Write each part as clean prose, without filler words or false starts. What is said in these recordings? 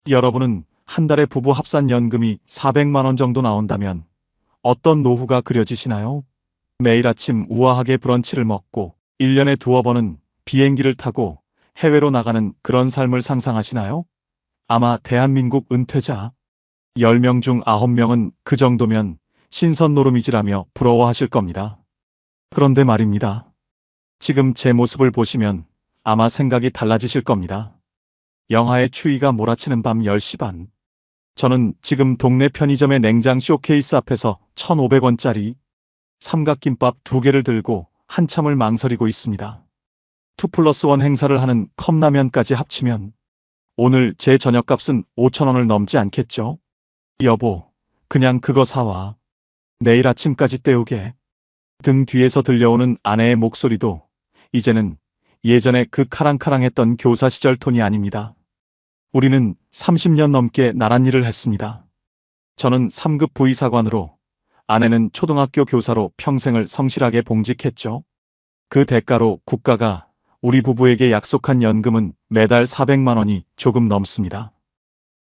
여러분은 한 달에 부부 합산 연금이 400만 원 정도 나온다면 어떤 노후가 그려지시나요? 매일 아침 우아하게 브런치를 먹고 1년에 두어 번은 비행기를 타고 해외로 나가는 그런 삶을 상상하시나요? 아마 대한민국 은퇴자 10명 중 9명은 그 정도면 신선노름이지라며 부러워하실 겁니다. 그런데 말입니다. 지금 제 모습을 보시면 아마 생각이 달라지실 겁니다. 영하의 추위가 몰아치는 밤 10시 반. 저는 지금 동네 편의점의 냉장 쇼케이스 앞에서 1,500원짜리 삼각김밥 2개를 들고 한참을 망설이고 있습니다. 2+1 행사를 하는 컵라면까지 합치면 오늘 제 저녁값은 5,000원을 넘지 않겠죠? 여보, 그냥 그거 사와. 내일 아침까지 때우게. 등 뒤에서 들려오는 아내의 목소리도 이제는 예전에 그 카랑카랑했던 교사 시절 톤이 아닙니다. 우리는 30년 넘게 나란 일을 했습니다. 저는 3급 부의사관으로, 아내는 초등학교 교사로 평생을 성실하게 봉직했죠. 그 대가로 국가가 우리 부부에게 약속한 연금은 매달 400만 원이 조금 넘습니다.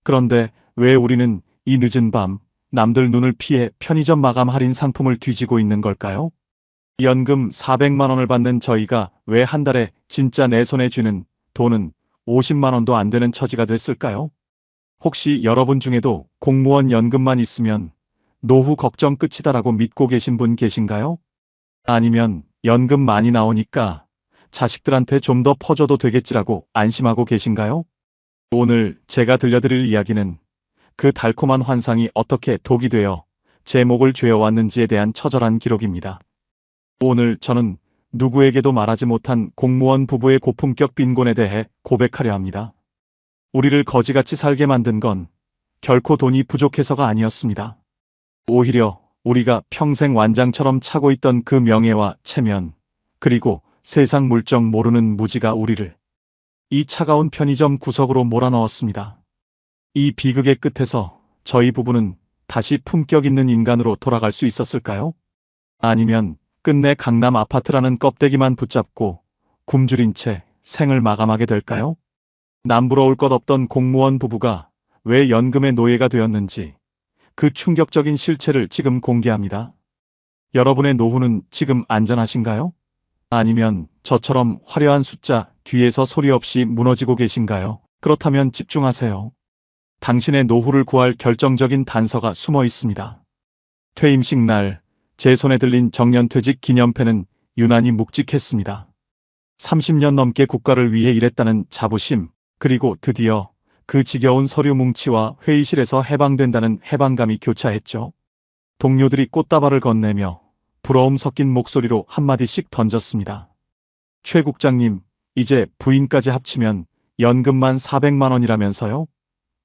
그런데 왜 우리는 이 늦은 밤 남들 눈을 피해 편의점 마감 할인 상품을 뒤지고 있는 걸까요? 연금 400만 원을 받는 저희가 왜 한 달에 진짜 내 손에 쥐는 돈은 50만 원도 안 되는 처지가 됐을까요? 혹시 여러분 중에도 공무원 연금만 있으면 노후 걱정 끝이다라고 믿고 계신 분 계신가요? 아니면 연금 많이 나오니까 자식들한테 좀 더 퍼줘도 되겠지라고 안심하고 계신가요? 오늘 제가 들려드릴 이야기는 그 달콤한 환상이 어떻게 독이 되어 제 목을 죄어왔는지에 대한 처절한 기록입니다. 오늘 저는 누구에게도 말하지 못한 공무원 부부의 고품격 빈곤에 대해 고백하려 합니다. 우리를 거지같이 살게 만든 건 결코 돈이 부족해서가 아니었습니다. 오히려 우리가 평생 완장처럼 차고 있던 그 명예와 체면, 그리고 세상 물정 모르는 무지가 우리를 이 차가운 편의점 구석으로 몰아넣었습니다. 이 비극의 끝에서 저희 부부는 다시 품격 있는 인간으로 돌아갈 수 있었을까요? 아니면 끝내 강남 아파트라는 껍데기만 붙잡고 굶주린 채 생을 마감하게 될까요? 남부러울 것 없던 공무원 부부가 왜 연금의 노예가 되었는지 그 충격적인 실체를 지금 공개합니다. 여러분의 노후는 지금 안전하신가요? 아니면 저처럼 화려한 숫자 뒤에서 소리 없이 무너지고 계신가요? 그렇다면 집중하세요. 당신의 노후를 구할 결정적인 단서가 숨어 있습니다. 퇴임식 날 제 손에 들린 정년퇴직 기념패는 유난히 묵직했습니다. 30년 넘게 국가를 위해 일했다는 자부심, 그리고 드디어 그 지겨운 서류 뭉치와 회의실에서 해방된다는 해방감이 교차했죠. 동료들이 꽃다발을 건네며 부러움 섞인 목소리로 한마디씩 던졌습니다. 최 국장님, 이제 부인까지 합치면 연금만 400만 원이라면서요?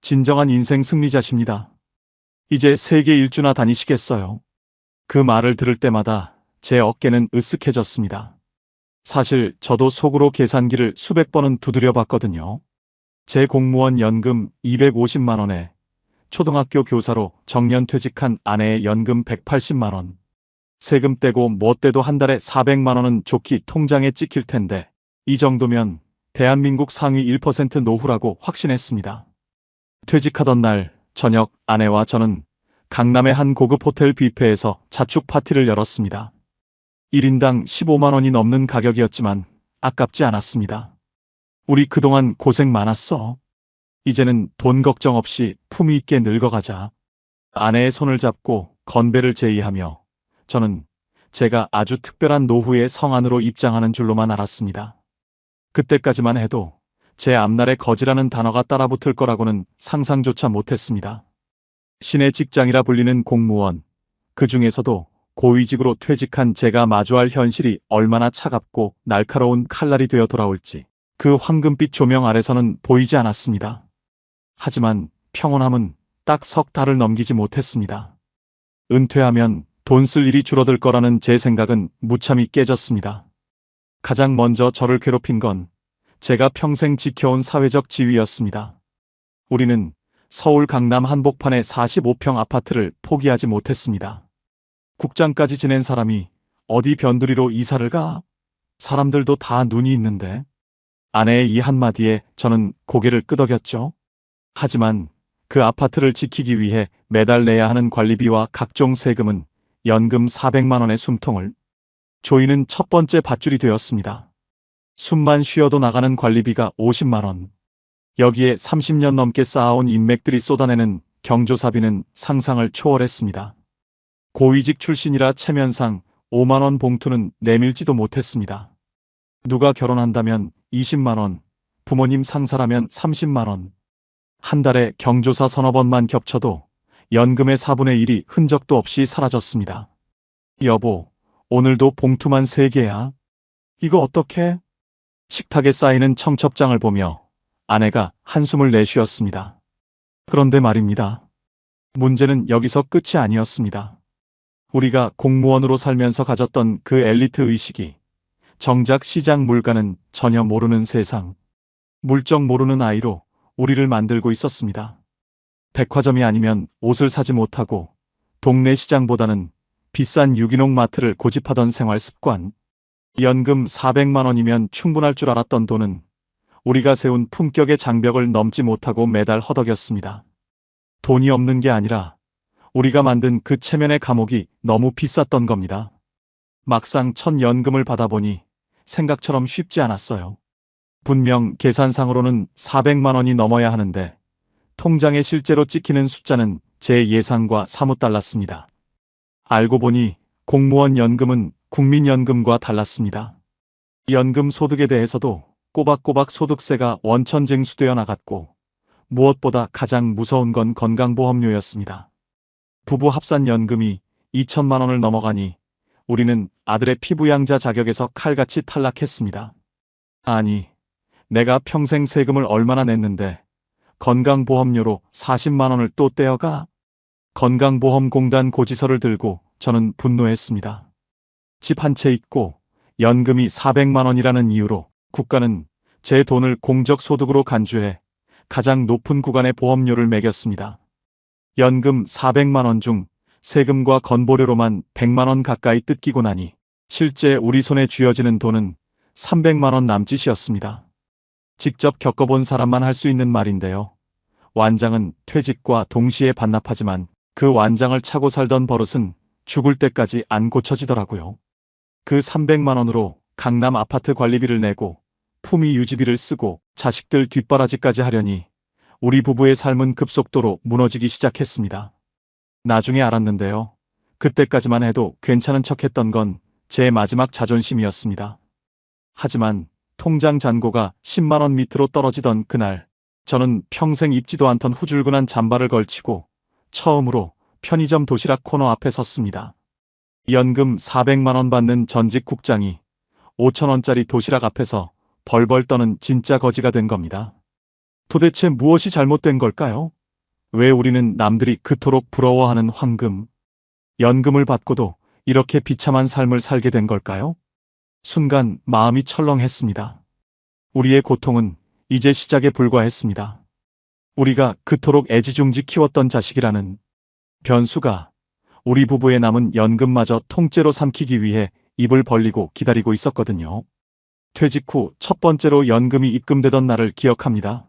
진정한 인생 승리자십니다. 이제 세계 일주나 다니시겠어요? 그 말을 들을 때마다 제 어깨는 으쓱해졌습니다. 사실 저도 속으로 계산기를 수백 번은 두드려 봤거든요. 제 공무원 연금 250만 원에 초등학교 교사로 정년퇴직한 아내의 연금 180만 원. 세금 떼고 뭐 떼도 한 달에 400만 원은 좋게 통장에 찍힐 텐데 이 정도면 대한민국 상위 1% 노후라고 확신했습니다. 퇴직하던 날 저녁 아내와 저는 강남의 한 고급 호텔 뷔페에서 자축 파티를 열었습니다. 1인당 15만 원이 넘는 가격이었지만 아깝지 않았습니다. 우리 그동안 고생 많았어. 이제는 돈 걱정 없이 품위 있게 늙어가자. 아내의 손을 잡고 건배를 제의하며 저는 제가 아주 특별한 노후의 성안으로 입장하는 줄로만 알았습니다. 그때까지만 해도 제 앞날에 거지라는 단어가 따라붙을 거라고는 상상조차 못했습니다. 신의 직장이라 불리는 공무원, 그 중에서도 고위직으로 퇴직한 제가 마주할 현실이 얼마나 차갑고 날카로운 칼날이 되어 돌아올지 그 황금빛 조명 아래서는 보이지 않았습니다. 하지만 평온함은 딱 석 달을 넘기지 못했습니다. 은퇴하면 돈 쓸 일이 줄어들 거라는 제 생각은 무참히 깨졌습니다. 가장 먼저 저를 괴롭힌 건 제가 평생 지켜온 사회적 지위였습니다. 우리는 서울 강남 한복판의 45평 아파트를 포기하지 못했습니다. 국장까지 지낸 사람이 어디 변두리로 이사를 가? 사람들도 다 눈이 있는데. 아내의 이 한마디에 저는 고개를 끄덕였죠. 하지만 그 아파트를 지키기 위해 매달 내야 하는 관리비와 각종 세금은 연금 400만 원의 숨통을 조이는 첫 번째 밧줄이 되었습니다. 숨만 쉬어도 나가는 관리비가 50만 원. 여기에 30년 넘게 쌓아온 인맥들이 쏟아내는 경조사비는 상상을 초월했습니다. 고위직 출신이라 체면상 5만 원 봉투는 내밀지도 못했습니다. 누가 결혼한다면 20만 원, 부모님 상사라면 30만 원. 한 달에 경조사 서너 번만 겹쳐도 연금의 4분의 1이 흔적도 없이 사라졌습니다. 여보, 오늘도 봉투만 3개야. 이거 어떡해? 식탁에 쌓이는 청첩장을 보며 아내가 한숨을 내쉬었습니다. 그런데 말입니다. 문제는 여기서 끝이 아니었습니다. 우리가 공무원으로 살면서 가졌던 그 엘리트 의식이 정작 시장 물가는 전혀 모르는 세상, 물정 모르는 아이로 우리를 만들고 있었습니다. 백화점이 아니면 옷을 사지 못하고 동네 시장보다는 비싼 유기농 마트를 고집하던 생활 습관, 연금 400만 원이면 충분할 줄 알았던 돈은 우리가 세운 품격의 장벽을 넘지 못하고 매달 허덕였습니다. 돈이 없는 게 아니라 우리가 만든 그 체면의 감옥이 너무 비쌌던 겁니다. 막상 첫 연금을 받아보니 생각처럼 쉽지 않았어요. 분명 계산상으로는 400만 원이 넘어야 하는데 통장에 실제로 찍히는 숫자는 제 예상과 사뭇 달랐습니다. 알고 보니 공무원 연금은 국민연금과 달랐습니다. 연금 소득에 대해서도 꼬박꼬박 소득세가 원천징수되어 나갔고 무엇보다 가장 무서운 건 건강보험료였습니다. 부부 합산연금이 2천만 원을 넘어가니 우리는 아들의 피부양자 자격에서 칼같이 탈락했습니다. 아니, 내가 평생 세금을 얼마나 냈는데 건강보험료로 40만 원을 또 떼어가? 건강보험공단 고지서를 들고 저는 분노했습니다. 집 한 채 있고 연금이 400만 원이라는 이유로 국가는 제 돈을 공적소득으로 간주해 가장 높은 구간의 보험료를 매겼습니다. 연금 400만 원 중 세금과 건보료로만 100만 원 가까이 뜯기고 나니 실제 우리 손에 쥐어지는 돈은 300만 원 남짓이었습니다. 직접 겪어본 사람만 할 수 있는 말인데요. 완장은 퇴직과 동시에 반납하지만 그 완장을 차고 살던 버릇은 죽을 때까지 안 고쳐지더라고요. 그 300만 원으로 강남 아파트 관리비를 내고 품위 유지비를 쓰고 자식들 뒷바라지까지 하려니 우리 부부의 삶은 급속도로 무너지기 시작했습니다. 나중에 알았는데요. 그때까지만 해도 괜찮은 척했던 건 제 마지막 자존심이었습니다. 하지만 통장 잔고가 10만 원 밑으로 떨어지던 그날, 저는 평생 입지도 않던 후줄근한 잠바를 걸치고 처음으로 편의점 도시락 코너 앞에 섰습니다. 연금 400만 원 받는 전직 국장이 5천 원짜리 도시락 앞에서 벌벌 떠는 진짜 거지가 된 겁니다. 도대체 무엇이 잘못된 걸까요? 왜 우리는 남들이 그토록 부러워하는 황금, 연금을 받고도 이렇게 비참한 삶을 살게 된 걸까요? 순간 마음이 철렁했습니다. 우리의 고통은 이제 시작에 불과했습니다. 우리가 그토록 애지중지 키웠던 자식이라는 변수가 우리 부부의 남은 연금마저 통째로 삼키기 위해 입을 벌리고 기다리고 있었거든요. 퇴직 후 첫 번째로 연금이 입금되던 날을 기억합니다.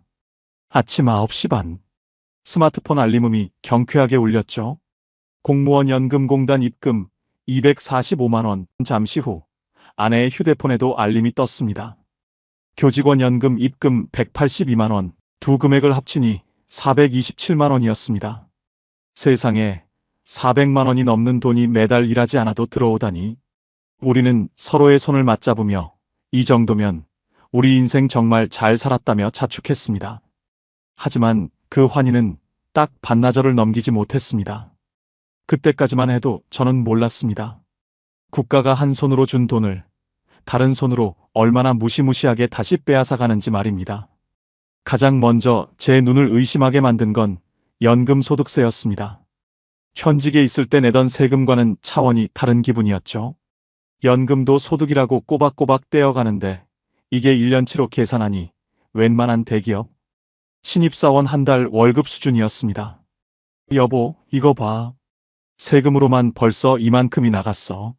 아침 9시 반. 스마트폰 알림음이 경쾌하게 울렸죠. 공무원 연금공단 입금 245만 원. 잠시 후 아내의 휴대폰에도 알림이 떴습니다. 교직원 연금 입금 182만 원. 두 금액을 합치니 427만 원이었습니다. 세상에 400만 원이 넘는 돈이 매달 일하지 않아도 들어오다니. 우리는 서로의 손을 맞잡으며 이 정도면 우리 인생 정말 잘 살았다며 자축했습니다. 하지만 그 환희는 딱 반나절을 넘기지 못했습니다. 그때까지만 해도 저는 몰랐습니다. 국가가 한 손으로 준 돈을 다른 손으로 얼마나 무시무시하게 다시 빼앗아가는지 말입니다. 가장 먼저 제 눈을 의심하게 만든 건 연금 소득세였습니다. 현직에 있을 때 내던 세금과는 차원이 다른 기분이었죠. 연금도 소득이라고 꼬박꼬박 떼어가는데 이게 1년치로 계산하니 웬만한 대기업 신입사원 한 달 월급 수준이었습니다. 여보, 이거 봐. 세금으로만 벌써 이만큼이 나갔어.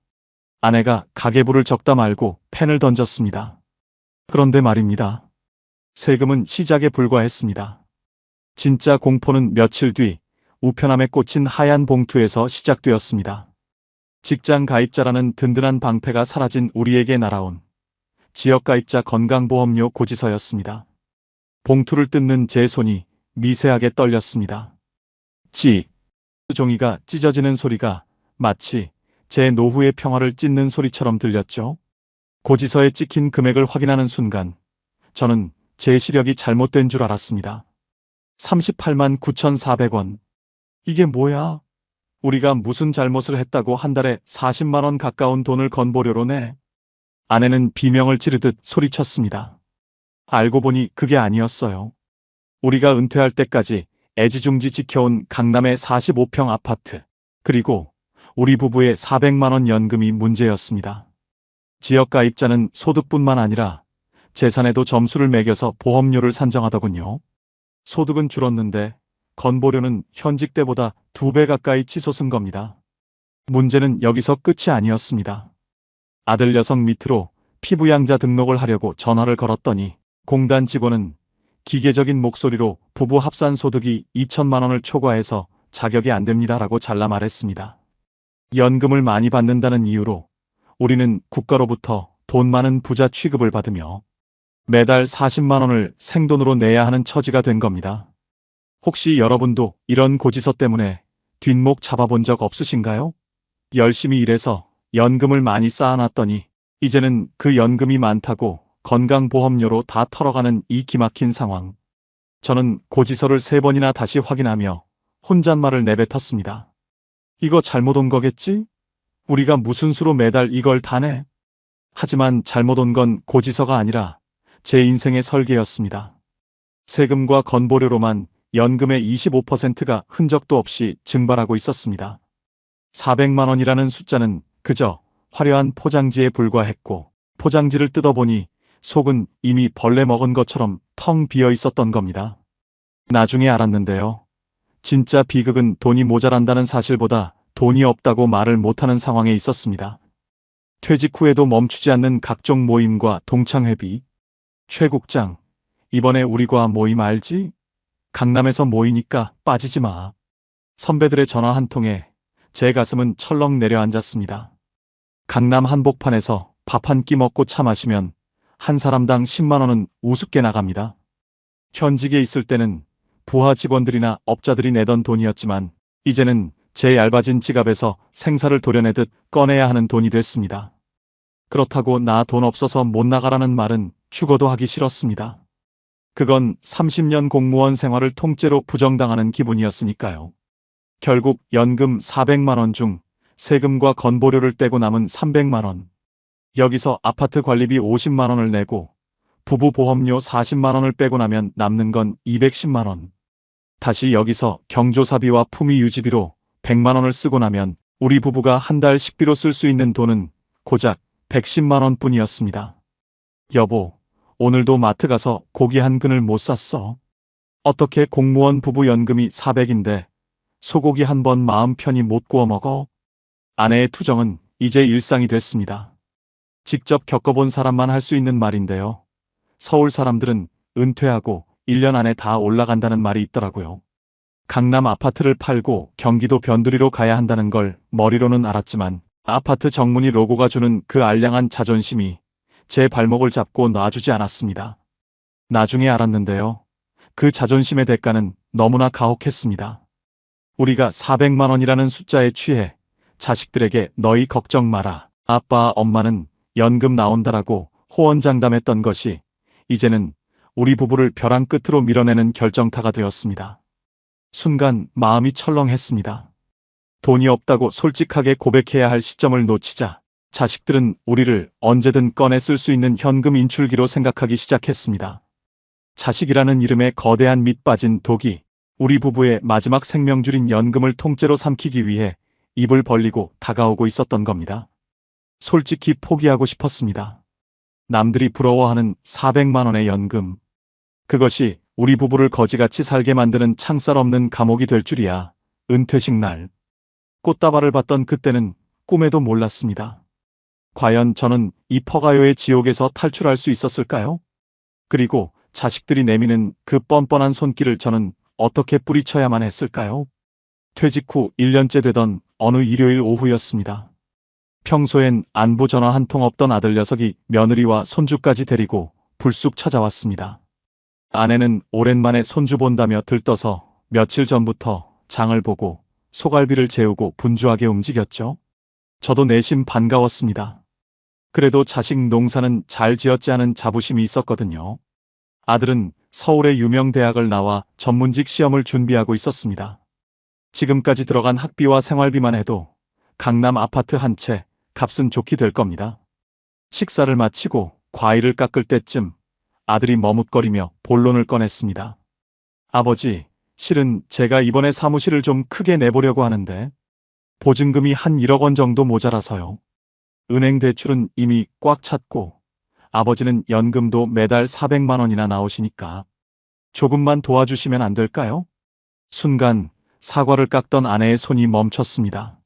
아내가 가계부를 적다 말고 펜을 던졌습니다. 그런데 말입니다. 세금은 시작에 불과했습니다. 진짜 공포는 며칠 뒤 우편함에 꽂힌 하얀 봉투에서 시작되었습니다. 직장 가입자라는 든든한 방패가 사라진 우리에게 날아온 지역가입자 건강보험료 고지서였습니다. 봉투를 뜯는 제 손이 미세하게 떨렸습니다. 찍! 종이가 찢어지는 소리가 마치 제 노후의 평화를 찢는 소리처럼 들렸죠. 고지서에 찍힌 금액을 확인하는 순간 저는 제 시력이 잘못된 줄 알았습니다. 38만 9,400원. 이게 뭐야? 우리가 무슨 잘못을 했다고 한 달에 40만 원 가까운 돈을 건보료로 내? 아내는 비명을 지르듯 소리쳤습니다. 알고 보니 그게 아니었어요. 우리가 은퇴할 때까지 애지중지 지켜온 강남의 45평 아파트, 그리고 우리 부부의 400만 원 연금이 문제였습니다. 지역가입자는 소득뿐만 아니라 재산에도 점수를 매겨서 보험료를 산정하더군요. 소득은 줄었는데 건보료는 현직 때보다 2배 가까이 치솟은 겁니다. 문제는 여기서 끝이 아니었습니다. 아들 여성 밑으로 피부양자 등록을 하려고 전화를 걸었더니 공단 직원은 기계적인 목소리로 부부 합산 소득이 2천만 원을 초과해서 자격이 안 됩니다라고 잘라 말했습니다. 연금을 많이 받는다는 이유로 우리는 국가로부터 돈 많은 부자 취급을 받으며 매달 40만 원을 생돈으로 내야 하는 처지가 된 겁니다. 혹시 여러분도 이런 고지서 때문에 뒷목 잡아본 적 없으신가요? 열심히 일해서 연금을 많이 쌓아놨더니 이제는 그 연금이 많다고 건강보험료로 다 털어가는 이 기막힌 상황. 저는 고지서를 3번이나 다시 확인하며 혼잣말을 내뱉었습니다. 이거 잘못 온 거겠지? 우리가 무슨 수로 매달 이걸 다 내? 하지만 잘못 온 건 고지서가 아니라 제 인생의 설계였습니다. 세금과 건보료로만 연금의 25%가 흔적도 없이 증발하고 있었습니다. 400만 원이라는 숫자는 그저 화려한 포장지에 불과했고 포장지를 뜯어보니 속은 이미 벌레 먹은 것처럼 텅 비어 있었던 겁니다. 나중에 알았는데요. 진짜 비극은 돈이 모자란다는 사실보다 돈이 없다고 말을 못하는 상황에 있었습니다. 퇴직 후에도 멈추지 않는 각종 모임과 동창회비. 최 국장, 이번에 우리과 모임 알지? 강남에서 모이니까 빠지지 마. 선배들의 전화 한 통에 제 가슴은 철렁 내려앉았습니다. 강남 한복판에서 밥 한 끼 먹고 차 마시면 한 사람당 10만 원은 우습게 나갑니다. 현직에 있을 때는 부하 직원들이나 업자들이 내던 돈이었지만 이제는 제 얇아진 지갑에서 생사를 도려내듯 꺼내야 하는 돈이 됐습니다. 그렇다고 나 돈 없어서 못 나가라는 말은 죽어도 하기 싫었습니다. 그건 30년 공무원 생활을 통째로 부정당하는 기분이었으니까요. 결국 연금 400만 원 중 세금과 건보료를 떼고 남은 300만 원. 여기서 아파트 관리비 50만 원을 내고 부부 보험료 40만 원을 빼고 나면 남는 건 210만 원. 다시 여기서 경조사비와 품위 유지비로 100만 원을 쓰고 나면 우리 부부가 한 달 식비로 쓸 수 있는 돈은 고작 110만 원 뿐이었습니다. 여보, 오늘도 마트 가서 고기 한 근을 못 샀어. 어떻게 공무원 부부 연금이 400인데 소고기 한 번 마음 편히 못 구워 먹어? 아내의 투정은 이제 일상이 됐습니다. 직접 겪어본 사람만 할 수 있는 말인데요. 서울 사람들은 은퇴하고 1년 안에 다 올라간다는 말이 있더라고요. 강남 아파트를 팔고 경기도 변두리로 가야 한다는 걸 머리로는 알았지만 아파트 정문이 로고가 주는 그 알량한 자존심이 제 발목을 잡고 놔주지 않았습니다. 나중에 알았는데요. 그 자존심의 대가는 너무나 가혹했습니다. 우리가 400만 원이라는 숫자에 취해 자식들에게 너희 걱정 마라. 아빠, 엄마는 연금 나온다라고 호언장담했던 것이 이제는 우리 부부를 벼랑 끝으로 밀어내는 결정타가 되었습니다. 순간 마음이 철렁했습니다. 돈이 없다고 솔직하게 고백해야 할 시점을 놓치자 자식들은 우리를 언제든 꺼내 쓸 수 있는 현금 인출기로 생각하기 시작했습니다. 자식이라는 이름에 거대한 밑 빠진 독이 우리 부부의 마지막 생명줄인 연금을 통째로 삼키기 위해 입을 벌리고 다가오고 있었던 겁니다. 솔직히 포기하고 싶었습니다. 남들이 부러워하는 400만 원의 연금. 그것이 우리 부부를 거지같이 살게 만드는 창살 없는 감옥이 될 줄이야. 은퇴식 날. 꽃다발을 받던 그때는 꿈에도 몰랐습니다. 과연 저는 이 퍼가요의 지옥에서 탈출할 수 있었을까요? 그리고 자식들이 내미는 그 뻔뻔한 손길을 저는 어떻게 뿌리쳐야만 했을까요? 퇴직 후 1년째 되던 어느 일요일 오후였습니다. 평소엔 안부 전화 한 통 없던 아들 녀석이 며느리와 손주까지 데리고 불쑥 찾아왔습니다. 아내는 오랜만에 손주 본다며 들떠서 며칠 전부터 장을 보고 소갈비를 재우고 분주하게 움직였죠. 저도 내심 반가웠습니다. 그래도 자식 농사는 잘 지었지 하는 자부심이 있었거든요. 아들은 서울의 유명 대학을 나와 전문직 시험을 준비하고 있었습니다. 지금까지 들어간 학비와 생활비만 해도 강남 아파트 한 채 값은 좋게 될 겁니다. 식사를 마치고 과일을 깎을 때쯤 아들이 머뭇거리며 본론을 꺼냈습니다. 아버지, 실은 제가 이번에 사무실을 좀 크게 내보려고 하는데 보증금이 한 1억 원 정도 모자라서요. 은행 대출은 이미 꽉 찼고 아버지는 연금도 매달 400만 원이나 나오시니까 조금만 도와주시면 안 될까요? 순간 사과를 깎던 아내의 손이 멈췄습니다.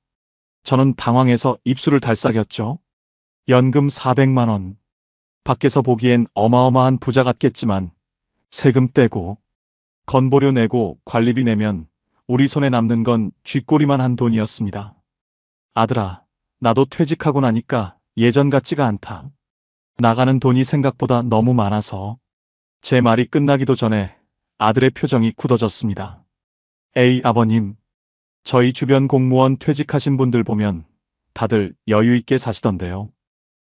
저는 당황해서 입술을 달싹였죠. 연금 400만 원. 밖에서 보기엔 어마어마한 부자 같겠지만 세금 떼고 건보료 내고 관리비 내면 우리 손에 남는 건 쥐꼬리만 한 돈이었습니다. 아들아, 나도 퇴직하고 나니까 예전 같지가 않다. 나가는 돈이 생각보다 너무 많아서. 제 말이 끝나기도 전에 아들의 표정이 굳어졌습니다. 에이, 아버님. 저희 주변 공무원 퇴직하신 분들 보면 다들 여유 있게 사시던데요.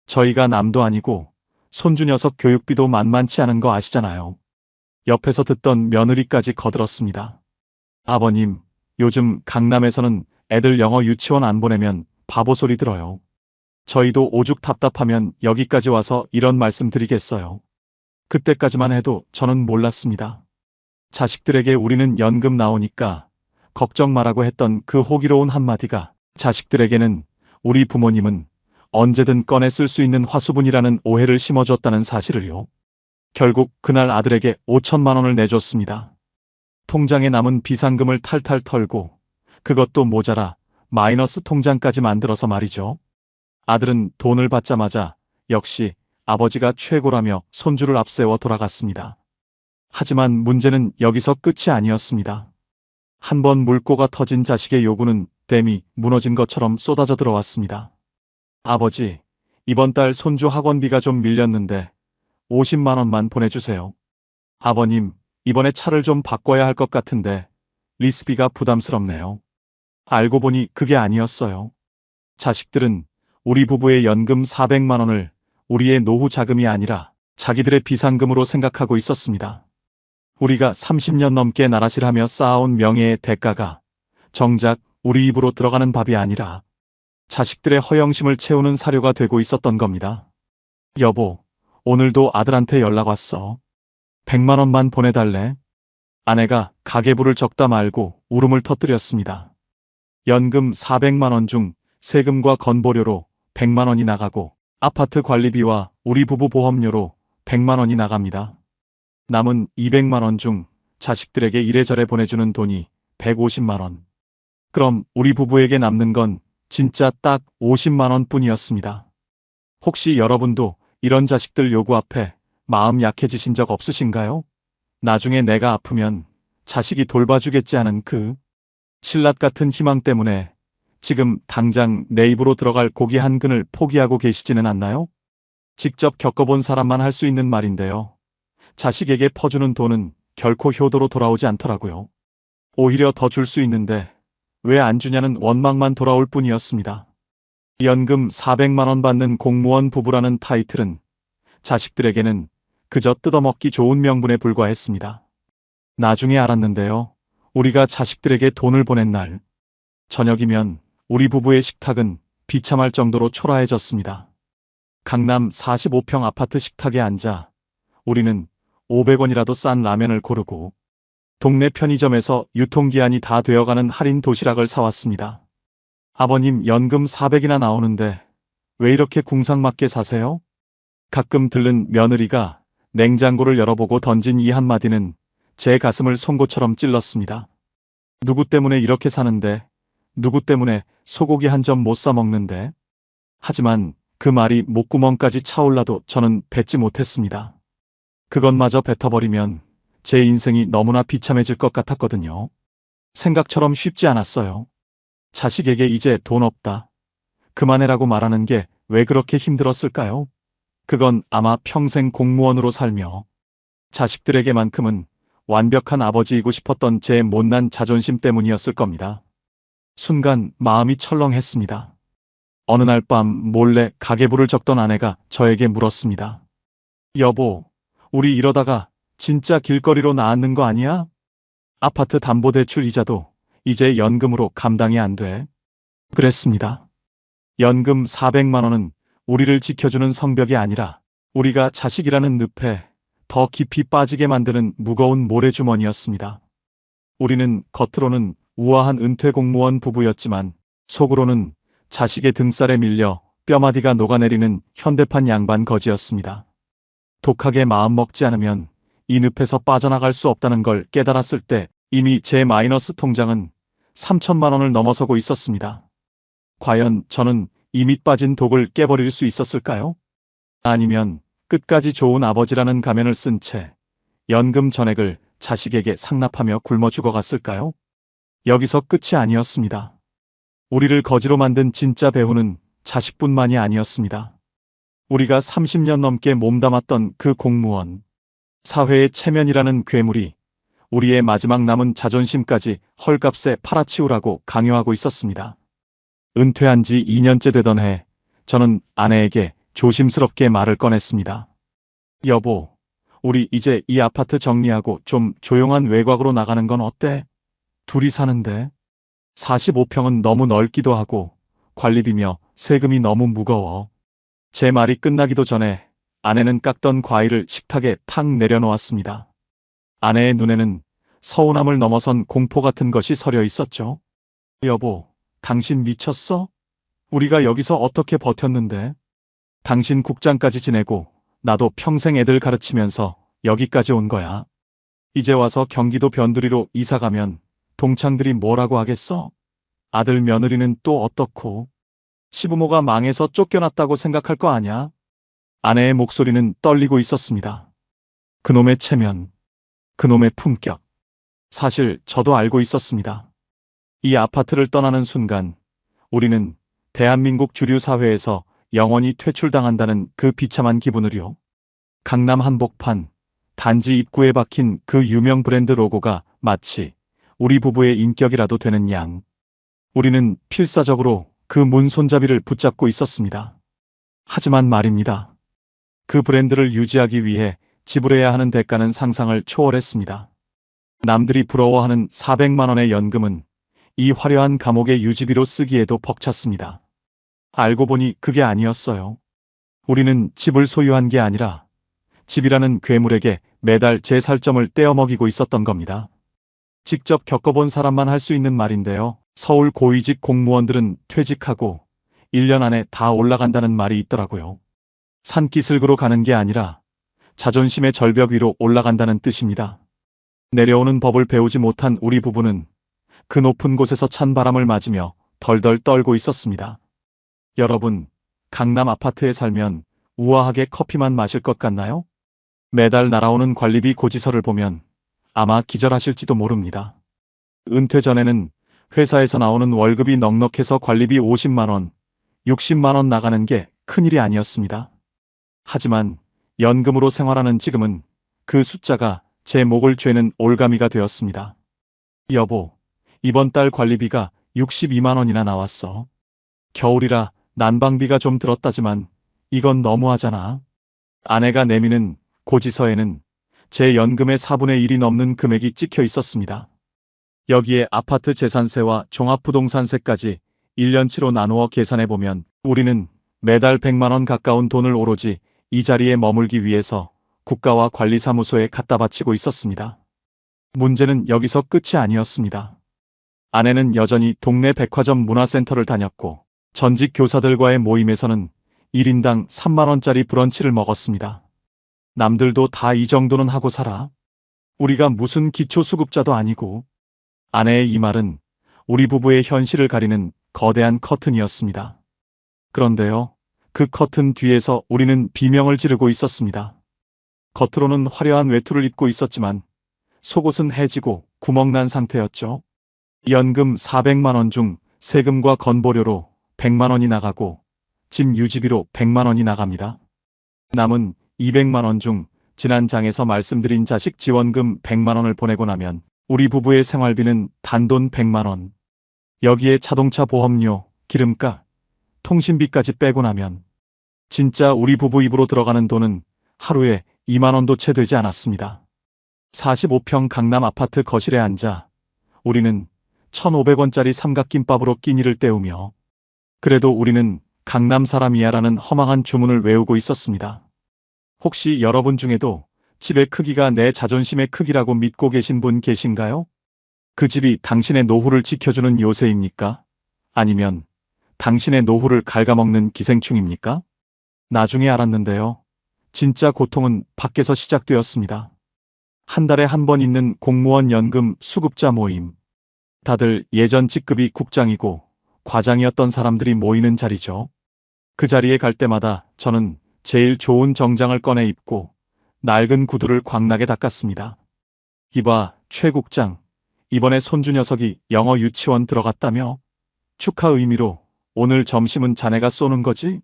저희가 남도 아니고 손주 녀석 교육비도 만만치 않은 거 아시잖아요. 옆에서 듣던 며느리까지 거들었습니다. 아버님, 요즘 강남에서는 애들 영어 유치원 안 보내면 바보 소리 들어요. 저희도 오죽 답답하면 여기까지 와서 이런 말씀 드리겠어요. 그때까지만 해도 저는 몰랐습니다. 자식들에게 우리는 연금 나오니까 걱정 말라고 했던 그 호기로운 한마디가 자식들에게는 우리 부모님은 언제든 꺼내 쓸 수 있는 화수분이라는 오해를 심어줬다는 사실을요. 결국 그날 아들에게 5천만 원을 내줬습니다. 통장에 남은 비상금을 탈탈 털고 그것도 모자라 마이너스 통장까지 만들어서 말이죠. 아들은 돈을 받자마자 역시 아버지가 최고라며 손주를 앞세워 돌아갔습니다. 하지만 문제는 여기서 끝이 아니었습니다. 한번 물꼬가 터진 자식의 요구는 댐이 무너진 것처럼 쏟아져 들어왔습니다. 아버지, 이번 달 손주 학원비가 좀 밀렸는데 50만 원만 보내주세요. 아버님, 이번에 차를 좀 바꿔야 할 것 같은데 리스비가 부담스럽네요. 알고 보니 그게 아니었어요. 자식들은 우리 부부의 연금 400만 원을 우리의 노후 자금이 아니라 자기들의 비상금으로 생각하고 있었습니다. 우리가 30년 넘게 나라실하며 쌓아온 명예의 대가가 정작 우리 입으로 들어가는 밥이 아니라 자식들의 허영심을 채우는 사료가 되고 있었던 겁니다. 여보, 오늘도 아들한테 연락 왔어. 100만 원만 보내달래. 아내가 가계부를 적다 말고 울음을 터뜨렸습니다. 연금 400만 원 중 세금과 건보료로 100만 원이 나가고 아파트 관리비와 우리 부부 보험료로 100만 원이 나갑니다. 남은 200만 원 중 자식들에게 이래저래 보내주는 돈이 150만 원. 그럼 우리 부부에게 남는 건 진짜 딱 50만 원 뿐이었습니다. 혹시 여러분도 이런 자식들 요구 앞에 마음 약해지신 적 없으신가요? 나중에 내가 아프면 자식이 돌봐주겠지 하는 그 신라 같은 희망 때문에 지금 당장 내 입으로 들어갈 고기 한 근을 포기하고 계시지는 않나요? 직접 겪어본 사람만 할 수 있는 말인데요. 자식에게 퍼주는 돈은 결코 효도로 돌아오지 않더라고요. 오히려 더 줄 수 있는데 왜 안 주냐는 원망만 돌아올 뿐이었습니다. 연금 400만 원 받는 공무원 부부라는 타이틀은 자식들에게는 그저 뜯어먹기 좋은 명분에 불과했습니다. 나중에 알았는데요. 우리가 자식들에게 돈을 보낸 날 저녁이면 우리 부부의 식탁은 비참할 정도로 초라해졌습니다. 강남 45평 아파트 식탁에 앉아 우리는 500원이라도 싼 라면을 고르고 동네 편의점에서 유통기한이 다 되어가는 할인 도시락을 사왔습니다. 아버님, 연금 400이나 나오는데 왜 이렇게 궁상맞게 사세요? 가끔 들른 며느리가 냉장고를 열어보고 던진 이 한마디는 제 가슴을 송곳처럼 찔렀습니다. 누구 때문에 이렇게 사는데, 누구 때문에 소고기 한 점 못 사 먹는데. 하지만 그 말이 목구멍까지 차올라도 저는 뱉지 못했습니다. 그것마저 뱉어버리면 제 인생이 너무나 비참해질 것 같았거든요. 생각처럼 쉽지 않았어요. 자식에게 이제 돈 없다, 그만해라고 말하는 게 왜 그렇게 힘들었을까요? 그건 아마 평생 공무원으로 살며 자식들에게만큼은 완벽한 아버지이고 싶었던 제 못난 자존심 때문이었을 겁니다. 순간 마음이 철렁했습니다. 어느 날 밤 몰래 가계부를 적던 아내가 저에게 물었습니다. 여보, 우리 이러다가 진짜 길거리로 나앉는 거 아니야? 아파트 담보대출 이자도 이제 연금으로 감당이 안 돼. 그랬습니다. 연금 400만 원은 우리를 지켜주는 성벽이 아니라 우리가 자식이라는 늪에 더 깊이 빠지게 만드는 무거운 모래주머니였습니다. 우리는 겉으로는 우아한 은퇴 공무원 부부였지만 속으로는 자식의 등살에 밀려 뼈마디가 녹아내리는 현대판 양반 거지였습니다. 독하게 마음먹지 않으면 이 늪에서 빠져나갈 수 없다는 걸 깨달았을 때 이미 제 마이너스 통장은 3천만 원을 넘어서고 있었습니다. 과연 저는 이 밑 빠진 독을 깨버릴 수 있었을까요? 아니면 끝까지 좋은 아버지라는 가면을 쓴 채 연금 전액을 자식에게 상납하며 굶어 죽어갔을까요? 여기서 끝이 아니었습니다. 우리를 거지로 만든 진짜 배후는 자식뿐만이 아니었습니다. 우리가 30년 넘게 몸담았던 그 공무원, 사회의 체면이라는 괴물이 우리의 마지막 남은 자존심까지 헐값에 팔아치우라고 강요하고 있었습니다. 은퇴한 지 2년째 되던 해, 저는 아내에게 조심스럽게 말을 꺼냈습니다. 여보, 우리 이제 이 아파트 정리하고 좀 조용한 외곽으로 나가는 건 어때? 둘이 사는데 45평은 너무 넓기도 하고 관리비며 세금이 너무 무거워. 제 말이 끝나기도 전에 아내는 깎던 과일을 식탁에 탁 내려놓았습니다. 아내의 눈에는 서운함을 넘어선 공포 같은 것이 서려 있었죠. 여보, 당신 미쳤어? 우리가 여기서 어떻게 버텼는데? 당신 국장까지 지내고 나도 평생 애들 가르치면서 여기까지 온 거야. 이제 와서 경기도 변두리로 이사가면 동창들이 뭐라고 하겠어? 아들 며느리는 또 어떻고? 시부모가 망해서 쫓겨났다고 생각할 거 아냐? 아내의 목소리는 떨리고 있었습니다. 그놈의 체면, 그놈의 품격. 사실 저도 알고 있었습니다. 이 아파트를 떠나는 순간 우리는 대한민국 주류 사회에서 영원히 퇴출당한다는 그 비참한 기분을요. 강남 한복판 단지 입구에 박힌 그 유명 브랜드 로고가 마치 우리 부부의 인격이라도 되는 양. 우리는 필사적으로 그 문 손잡이를 붙잡고 있었습니다. 하지만 말입니다. 그 브랜드를 유지하기 위해 지불해야 하는 대가는 상상을 초월했습니다. 남들이 부러워하는 400만 원의 연금은 이 화려한 감옥의 유지비로 쓰기에도 벅찼습니다. 알고 보니 그게 아니었어요. 우리는 집을 소유한 게 아니라 집이라는 괴물에게 매달 제 살점을 떼어먹이고 있었던 겁니다. 직접 겪어본 사람만 할 수 있는 말인데요. 서울 고위직 공무원들은 퇴직하고 1년 안에 다 올라간다는 말이 있더라고요. 산기슭으로 가는 게 아니라 자존심의 절벽 위로 올라간다는 뜻입니다. 내려오는 법을 배우지 못한 우리 부부는 그 높은 곳에서 찬 바람을 맞으며 덜덜 떨고 있었습니다. 여러분, 강남 아파트에 살면 우아하게 커피만 마실 것 같나요? 매달 날아오는 관리비 고지서를 보면 아마 기절하실지도 모릅니다. 은퇴 전에는 회사에서 나오는 월급이 넉넉해서 관리비 50만 원, 60만 원 나가는 게 큰일이 아니었습니다. 하지만 연금으로 생활하는 지금은 그 숫자가 제 목을 죄는 올가미가 되었습니다. 여보, 이번 달 관리비가 62만 원이나 나왔어. 겨울이라 난방비가 좀 들었다지만 이건 너무하잖아. 아내가 내미는 고지서에는 제 연금의 4분의 1이 넘는 금액이 찍혀 있었습니다. 여기에 아파트 재산세와 종합부동산세까지 1년치로 나누어 계산해보면 우리는 매달 100만 원 가까운 돈을 오로지 이 자리에 머물기 위해서 국가와 관리사무소에 갖다 바치고 있었습니다. 문제는 여기서 끝이 아니었습니다. 아내는 여전히 동네 백화점 문화센터를 다녔고 전직 교사들과의 모임에서는 1인당 3만 원짜리 브런치를 먹었습니다. 남들도 다 이 정도는 하고 살아. 우리가 무슨 기초수급자도 아니고. 아내의 이 말은 우리 부부의 현실을 가리는 거대한 커튼이었습니다. 그런데요, 그 커튼 뒤에서 우리는 비명을 지르고 있었습니다. 겉으로는 화려한 외투를 입고 있었지만 속옷은 해지고 구멍난 상태였죠. 연금 400만 원 중 세금과 건보료로 100만 원이 나가고 집 유지비로 100만 원이 나갑니다. 남은 200만 원 중 지난 장에서 말씀드린 자식 지원금 100만 원을 보내고 나면 우리 부부의 생활비는 단돈 100만 원. 여기에 자동차 보험료, 기름값, 통신비까지 빼고 나면 진짜 우리 부부 입으로 들어가는 돈은 하루에 2만 원도 채 되지 않았습니다. 45평 강남 아파트 거실에 앉아 우리는 1,500원짜리 삼각김밥으로 끼니를 때우며 그래도 우리는 강남 사람이야라는 허망한 주문을 외우고 있었습니다. 혹시 여러분 중에도 집의 크기가 내 자존심의 크기라고 믿고 계신 분 계신가요? 그 집이 당신의 노후를 지켜주는 요새입니까? 아니면 당신의 노후를 갉아먹는 기생충입니까? 나중에 알았는데요. 진짜 고통은 밖에서 시작되었습니다. 한 달에 한 번 있는 공무원 연금 수급자 모임. 다들 예전 직급이 국장이고 과장이었던 사람들이 모이는 자리죠. 그 자리에 갈 때마다 저는 제일 좋은 정장을 꺼내 입고 낡은 구두를 광나게 닦았습니다. 이봐, 최 국장. 이번에 손주 녀석이 영어 유치원 들어갔다며? 축하 의미로 오늘 점심은 자네가 쏘는 거지?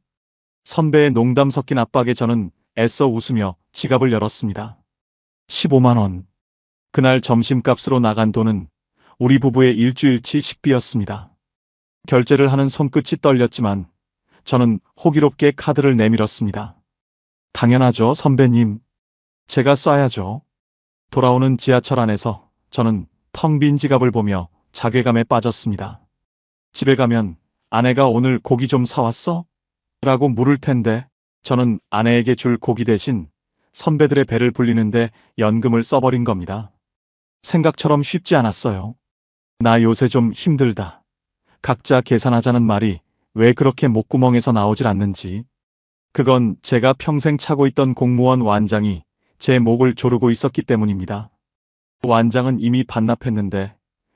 선배의 농담 섞인 압박에 저는 애써 웃으며 지갑을 열었습니다. 15만 원. 그날 점심값으로 나간 돈은 우리 부부의 일주일치 식비였습니다. 결제를 하는 손끝이 떨렸지만 저는 호기롭게 카드를 내밀었습니다. 당연하죠, 선배님. 제가 쏴야죠. 돌아오는 지하철 안에서 저는 텅 빈 지갑을 보며 자괴감에 빠졌습니다. 집에 가면 아내가 오늘 고기 좀 사왔어? 라고 물을 텐데 저는 아내에게 줄 고기 대신 선배들의 배를 불리는데 연금을 써버린 겁니다. 생각처럼 쉽지 않았어요. 나 요새 좀 힘들다. 각자 계산하자는 말이 왜 그렇게 목구멍에서 나오질 않는지. 그건 제가 평생 차고 있던 공무원 완장이 제 목을 조르고 있었기 때문입니다. 완장은 이미 반납했는데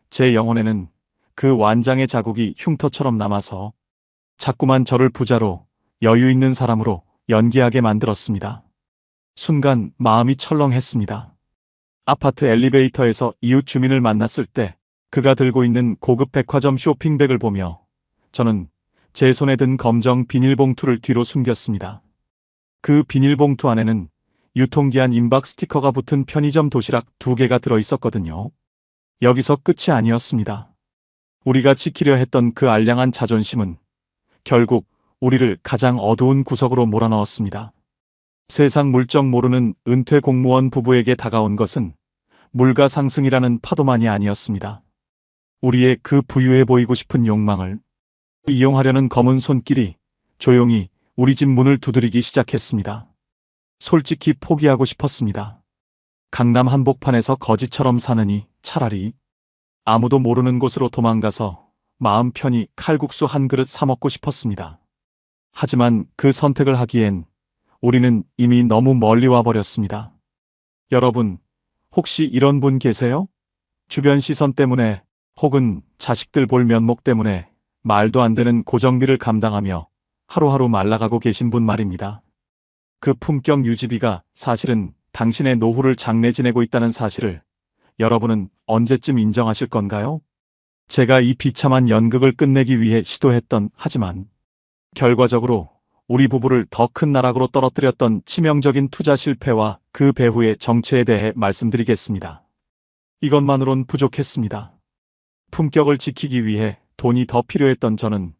제 영혼에는 그 완장의 자국이 흉터처럼 남아서 자꾸만 저를 부자로 여유 있는 사람으로 연기하게 만들었습니다. 순간 마음이 철렁했습니다. 아파트 엘리베이터에서 이웃 주민을 만났을 때 그가 들고 있는 고급 백화점 쇼핑백을 보며 저는 제 손에 든 검정 비닐봉투를 뒤로 숨겼습니다. 그 비닐봉투 안에는 유통기한 임박 스티커가 붙은 편의점 도시락 2개가 들어있었거든요. 여기서 끝이 아니었습니다. 우리가 지키려 했던 그 알량한 자존심은 결국 우리를 가장 어두운 구석으로 몰아넣었습니다. 세상 물정 모르는 은퇴 공무원 부부에게 다가온 것은 물가 상승이라는 파도만이 아니었습니다. 우리의 그 부유해 보이고 싶은 욕망을 이용하려는 검은 손길이 조용히 우리 집 문을 두드리기 시작했습니다. 솔직히 포기하고 싶었습니다. 강남 한복판에서 거지처럼 사느니 차라리 아무도 모르는 곳으로 도망가서 마음 편히 칼국수 한 그릇 사 먹고 싶었습니다. 하지만 그 선택을 하기엔 우리는 이미 너무 멀리 와버렸습니다. 여러분, 혹시 이런 분 계세요? 주변 시선 때문에 혹은 자식들 볼 면목 때문에 말도 안 되는 고정비를 감당하며 하루하루 말라가고 계신 분 말입니다. 그 품격 유지비가 사실은 당신의 노후를 장래 지내고 있다는 사실을 여러분은 언제쯤 인정하실 건가요? 제가 이 비참한 연극을 끝내기 위해 시도했던 하지만 결과적으로 우리 부부를 더 큰 나락으로 떨어뜨렸던 치명적인 투자 실패와 그 배후의 정체에 대해 말씀드리겠습니다. 이것만으론 부족했습니다. 품격을 지키기 위해 돈이 더 필요했던 저는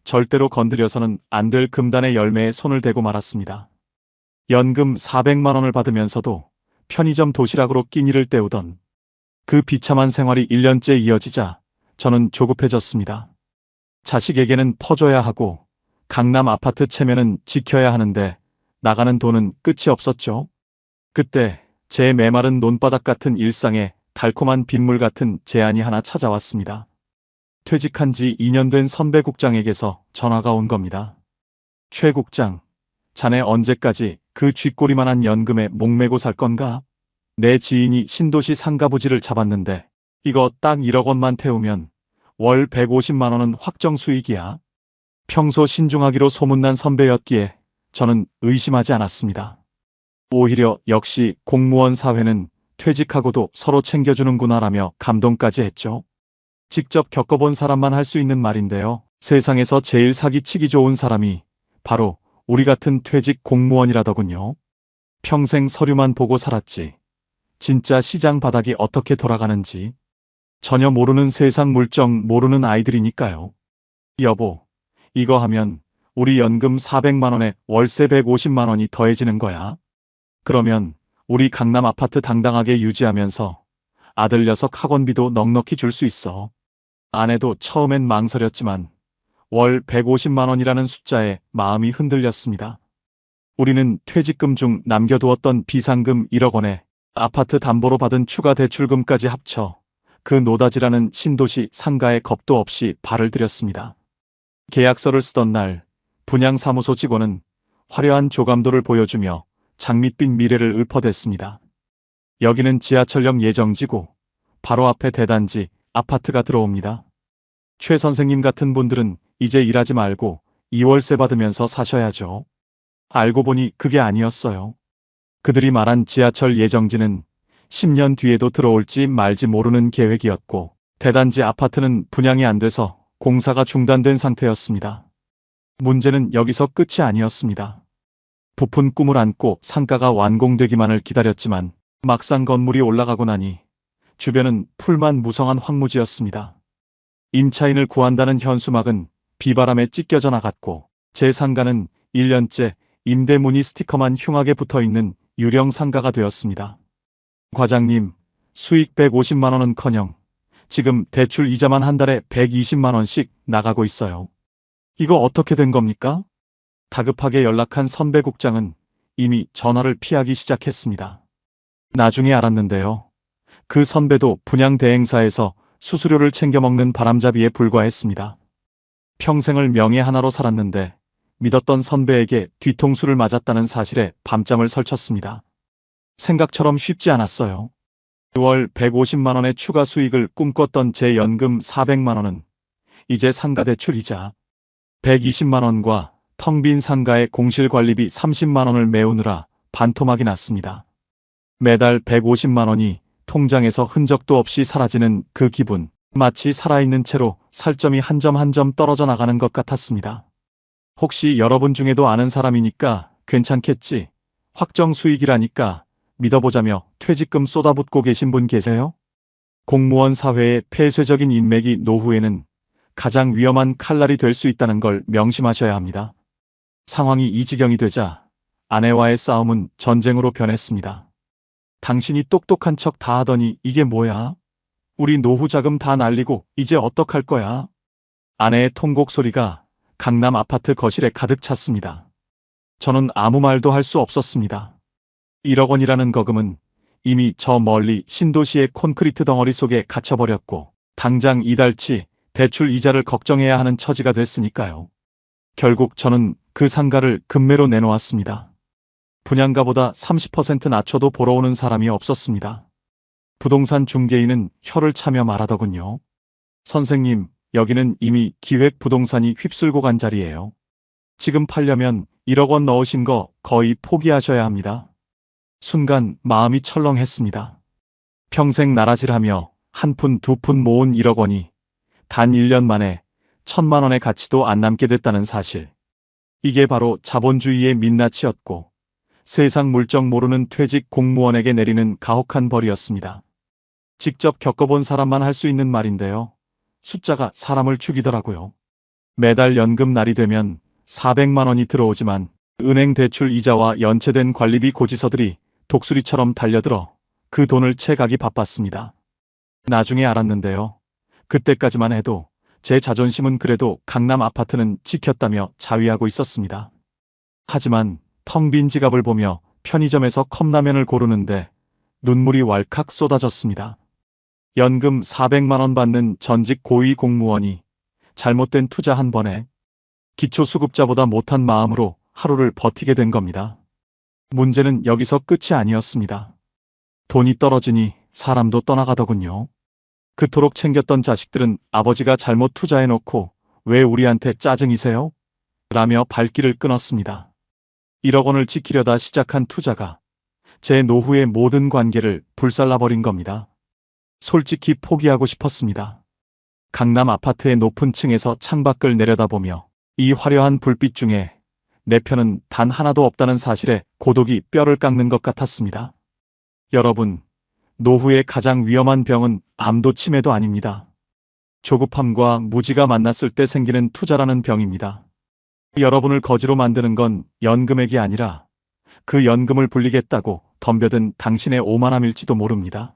절대로 건드려서는 안 될 금단의 열매에 손을 대고 말았습니다. 연금 400만 원을 받으면서도 편의점 도시락으로 끼니를 때우던 그 비참한 생활이 1년째 이어지자 저는 조급해졌습니다. 자식에게는 퍼줘야 하고 강남 아파트 체면은 지켜야 하는데 나가는 돈은 끝이 없었죠. 그때 제 메마른 논바닥 같은 일상에 달콤한 빗물 같은 제안이 하나 찾아왔습니다. 퇴직한 지 2년 된 선배 국장에게서 전화가 온 겁니다. 최 국장, 자네 언제까지 그 쥐꼬리만한 연금에 목매고 살 건가? 내 지인이 신도시 상가 부지를 잡았는데 이거 딱 1억 원만 태우면 월 150만 원은 확정 수익이야. 평소 신중하기로 소문난 선배였기에 저는 의심하지 않았습니다. 오히려 역시 공무원 사회는 퇴직하고도 서로 챙겨주는구나라며 감동까지 했죠. 직접 겪어본 사람만 할 수 있는 말인데요. 세상에서 제일 사기치기 좋은 사람이 바로 우리 같은 퇴직 공무원이라더군요. 평생 서류만 보고 살았지. 진짜 시장 바닥이 어떻게 돌아가는지 전혀 모르는 세상 물정 모르는 아이들이니까요. 여보, 이거 하면 우리 연금 400만 원에 월세 150만 원이 더해지는 거야. 그러면 우리 강남 아파트 당당하게 유지하면서 아들 녀석 학원비도 넉넉히 줄 수 있어. 아내도 처음엔 망설였지만 월 150만 원이라는 숫자에 마음이 흔들렸습니다. 우리는 퇴직금 중 남겨두었던 비상금 1억 원에 아파트 담보로 받은 추가 대출금까지 합쳐 그 노다지라는 신도시 상가에 겁도 없이 발을 들였습니다. 계약서를 쓰던 날 분양사무소 직원은 화려한 조감도를 보여주며 장밋빛 미래를 읊어댔습니다. 여기는 지하철역 예정지고 바로 앞에 대단지 아파트가 들어옵니다. 최 선생님 같은 분들은 이제 일하지 말고 2월세 받으면서 사셔야죠. 알고 보니 그게 아니었어요. 그들이 말한 지하철 예정지는 10년 뒤에도 들어올지 말지 모르는 계획이었고 대단지 아파트는 분양이 안 돼서 공사가 중단된 상태였습니다. 문제는 여기서 끝이 아니었습니다. 부푼 꿈을 안고 상가가 완공되기만을 기다렸지만 막상 건물이 올라가고 나니 주변은 풀만 무성한 황무지였습니다. 임차인을 구한다는 현수막은 비바람에 찢겨져 나갔고 제 상가는 1년째 임대 문의 스티커만 흉하게 붙어있는 유령 상가가 되었습니다. 과장님, 수익 150만 원은커녕 지금 대출 이자만 한 달에 120만 원씩 나가고 있어요. 이거 어떻게 된 겁니까? 다급하게 연락한 선배 국장은 이미 전화를 피하기 시작했습니다. 나중에 알았는데요. 그 선배도 분양 대행사에서 수수료를 챙겨 먹는 바람잡이에 불과했습니다. 평생을 명예 하나로 살았는데 믿었던 선배에게 뒤통수를 맞았다는 사실에 밤잠을 설쳤습니다. 생각처럼 쉽지 않았어요. 월 150만 원의 추가 수익을 꿈꿨던 제 연금 400만 원은 이제 상가 대출 이자 120만 원과 텅 빈 상가의 공실관리비 30만 원을 메우느라 반토막이 났습니다. 매달 150만 원이 통장에서 흔적도 없이 사라지는 그 기분, 마치 살아있는 채로 살점이 한 점 한 점 떨어져 나가는 것 같았습니다. 혹시 여러분 중에도 아는 사람이니까 괜찮겠지, 확정 수익이라니까 믿어보자며 퇴직금 쏟아붓고 계신 분 계세요? 공무원 사회의 폐쇄적인 인맥이 노후에는 가장 위험한 칼날이 될 수 있다는 걸 명심하셔야 합니다. 상황이 이 지경이 되자 아내와의 싸움은 전쟁으로 변했습니다. 당신이 똑똑한 척 다 하더니 이게 뭐야? 우리 노후 자금 다 날리고 이제 어떡할 거야? 아내의 통곡 소리가 강남 아파트 거실에 가득 찼습니다. 저는 아무 말도 할 수 없었습니다. 1억 원이라는 거금은 이미 저 멀리 신도시의 콘크리트 덩어리 속에 갇혀버렸고 당장 이달치 대출 이자를 걱정해야 하는 처지가 됐으니까요. 결국 저는 그 상가를 급매로 내놓았습니다. 분양가보다 30% 낮춰도 보러 오는 사람이 없었습니다. 부동산 중개인은 혀를 차며 말하더군요. 선생님, 여기는 이미 기획 부동산이 휩쓸고 간 자리예요. 지금 팔려면 1억 원 넣으신 거 거의 포기하셔야 합니다. 순간 마음이 철렁했습니다. 평생 나라질하며 한 푼 두 푼 모은 1억 원이 단 1년 만에 1,000만 원의 가치도 안 남게 됐다는 사실. 이게 바로 자본주의의 민낯이었고 세상 물정 모르는 퇴직 공무원에게 내리는 가혹한 벌이었습니다. 직접 겪어본 사람만 할 수 있는 말인데요. 숫자가 사람을 죽이더라고요. 매달 연금 날이 되면 400만 원이 들어오지만 은행 대출 이자와 연체된 관리비 고지서들이 독수리처럼 달려들어 그 돈을 채가기 바빴습니다. 나중에 알았는데요. 그때까지만 해도 제 자존심은 그래도 강남 아파트는 지켰다며 자위하고 있었습니다. 하지만 텅 빈 지갑을 보며 편의점에서 컵라면을 고르는데 눈물이 왈칵 쏟아졌습니다. 연금 400만 원 받는 전직 고위 공무원이 잘못된 투자 한 번에 기초수급자보다 못한 마음으로 하루를 버티게 된 겁니다. 문제는 여기서 끝이 아니었습니다. 돈이 떨어지니 사람도 떠나가더군요. 그토록 챙겼던 자식들은 아버지가 잘못 투자해놓고 왜 우리한테 짜증이세요? 라며 발길을 끊었습니다. 1억 원을 지키려다 시작한 투자가 제 노후의 모든 관계를 불살라버린 겁니다. 솔직히 포기하고 싶었습니다. 강남 아파트의 높은 층에서 창밖을 내려다보며 이 화려한 불빛 중에 내 편은 단 하나도 없다는 사실에 고독이 뼈를 깎는 것 같았습니다. 여러분, 노후의 가장 위험한 병은 암도 치매도 아닙니다. 조급함과 무지가 만났을 때 생기는 투자라는 병입니다. 여러분을 거지로 만드는 건 연금액이 아니라 그 연금을 불리겠다고 덤벼든 당신의 오만함일지도 모릅니다.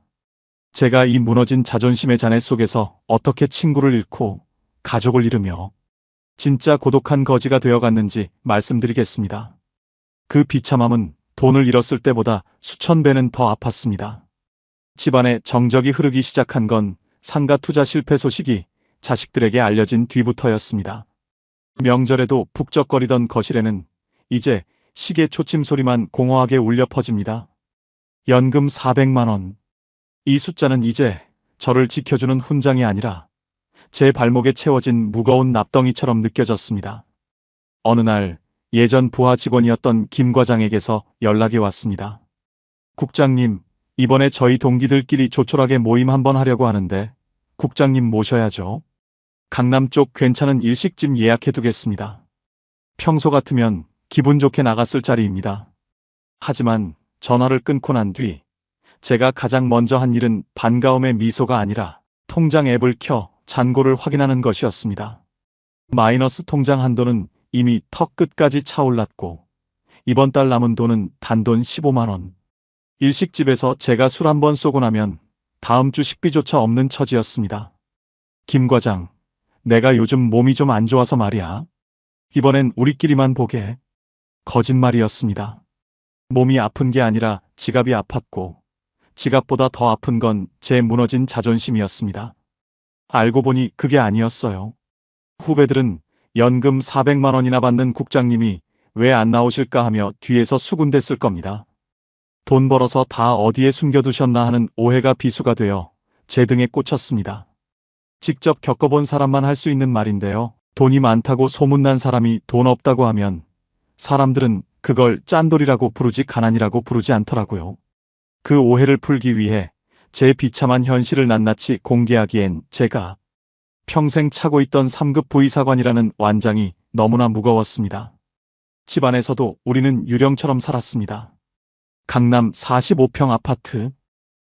제가 이 무너진 자존심의 잔해 속에서 어떻게 친구를 잃고 가족을 잃으며 진짜 고독한 거지가 되어갔는지 말씀드리겠습니다. 그 비참함은 돈을 잃었을 때보다 수천 배는 더 아팠습니다. 집안에 정적이 흐르기 시작한 건 상가 투자 실패 소식이 자식들에게 알려진 뒤부터였습니다. 명절에도 북적거리던 거실에는 이제 시계 초침 소리만 공허하게 울려 퍼집니다. 연금 400만 원. 이 숫자는 이제 저를 지켜주는 훈장이 아니라 제 발목에 채워진 무거운 납덩이처럼 느껴졌습니다. 어느 날 예전 부하 직원이었던 김 과장에게서 연락이 왔습니다. 국장님, 이번에 저희 동기들끼리 조촐하게 모임 한번 하려고 하는데 국장님 모셔야죠. 강남 쪽 괜찮은 일식집 예약해 두겠습니다. 평소 같으면 기분 좋게 나갔을 자리입니다. 하지만 전화를 끊고 난 뒤 제가 가장 먼저 한 일은 반가움의 미소가 아니라 통장 앱을 켜 잔고를 확인하는 것이었습니다. 마이너스 통장 한도는 이미 턱 끝까지 차올랐고 이번 달 남은 돈은 단돈 15만 원. 일식집에서 제가 술 한 번 쏘고 나면 다음 주 식비조차 없는 처지였습니다. 김 과장, 내가 요즘 몸이 좀 안 좋아서 말이야. 이번엔 우리끼리만 보게. 거짓말이었습니다. 몸이 아픈 게 아니라 지갑이 아팠고 지갑보다 더 아픈 건 제 무너진 자존심이었습니다. 알고 보니 그게 아니었어요. 후배들은 연금 400만 원이나 받는 국장님이 왜 안 나오실까 하며 뒤에서 수군댔을 겁니다. 돈 벌어서 다 어디에 숨겨두셨나 하는 오해가 비수가 되어 제 등에 꽂혔습니다. 직접 겪어본 사람만 할 수 있는 말인데요. 돈이 많다고 소문난 사람이 돈 없다고 하면 사람들은 그걸 짠돌이라고 부르지 가난이라고 부르지 않더라고요. 그 오해를 풀기 위해 제 비참한 현실을 낱낱이 공개하기엔 제가 평생 차고 있던 3급 부의사관이라는 완장이 너무나 무거웠습니다. 집안에서도 우리는 유령처럼 살았습니다. 강남 45평 아파트.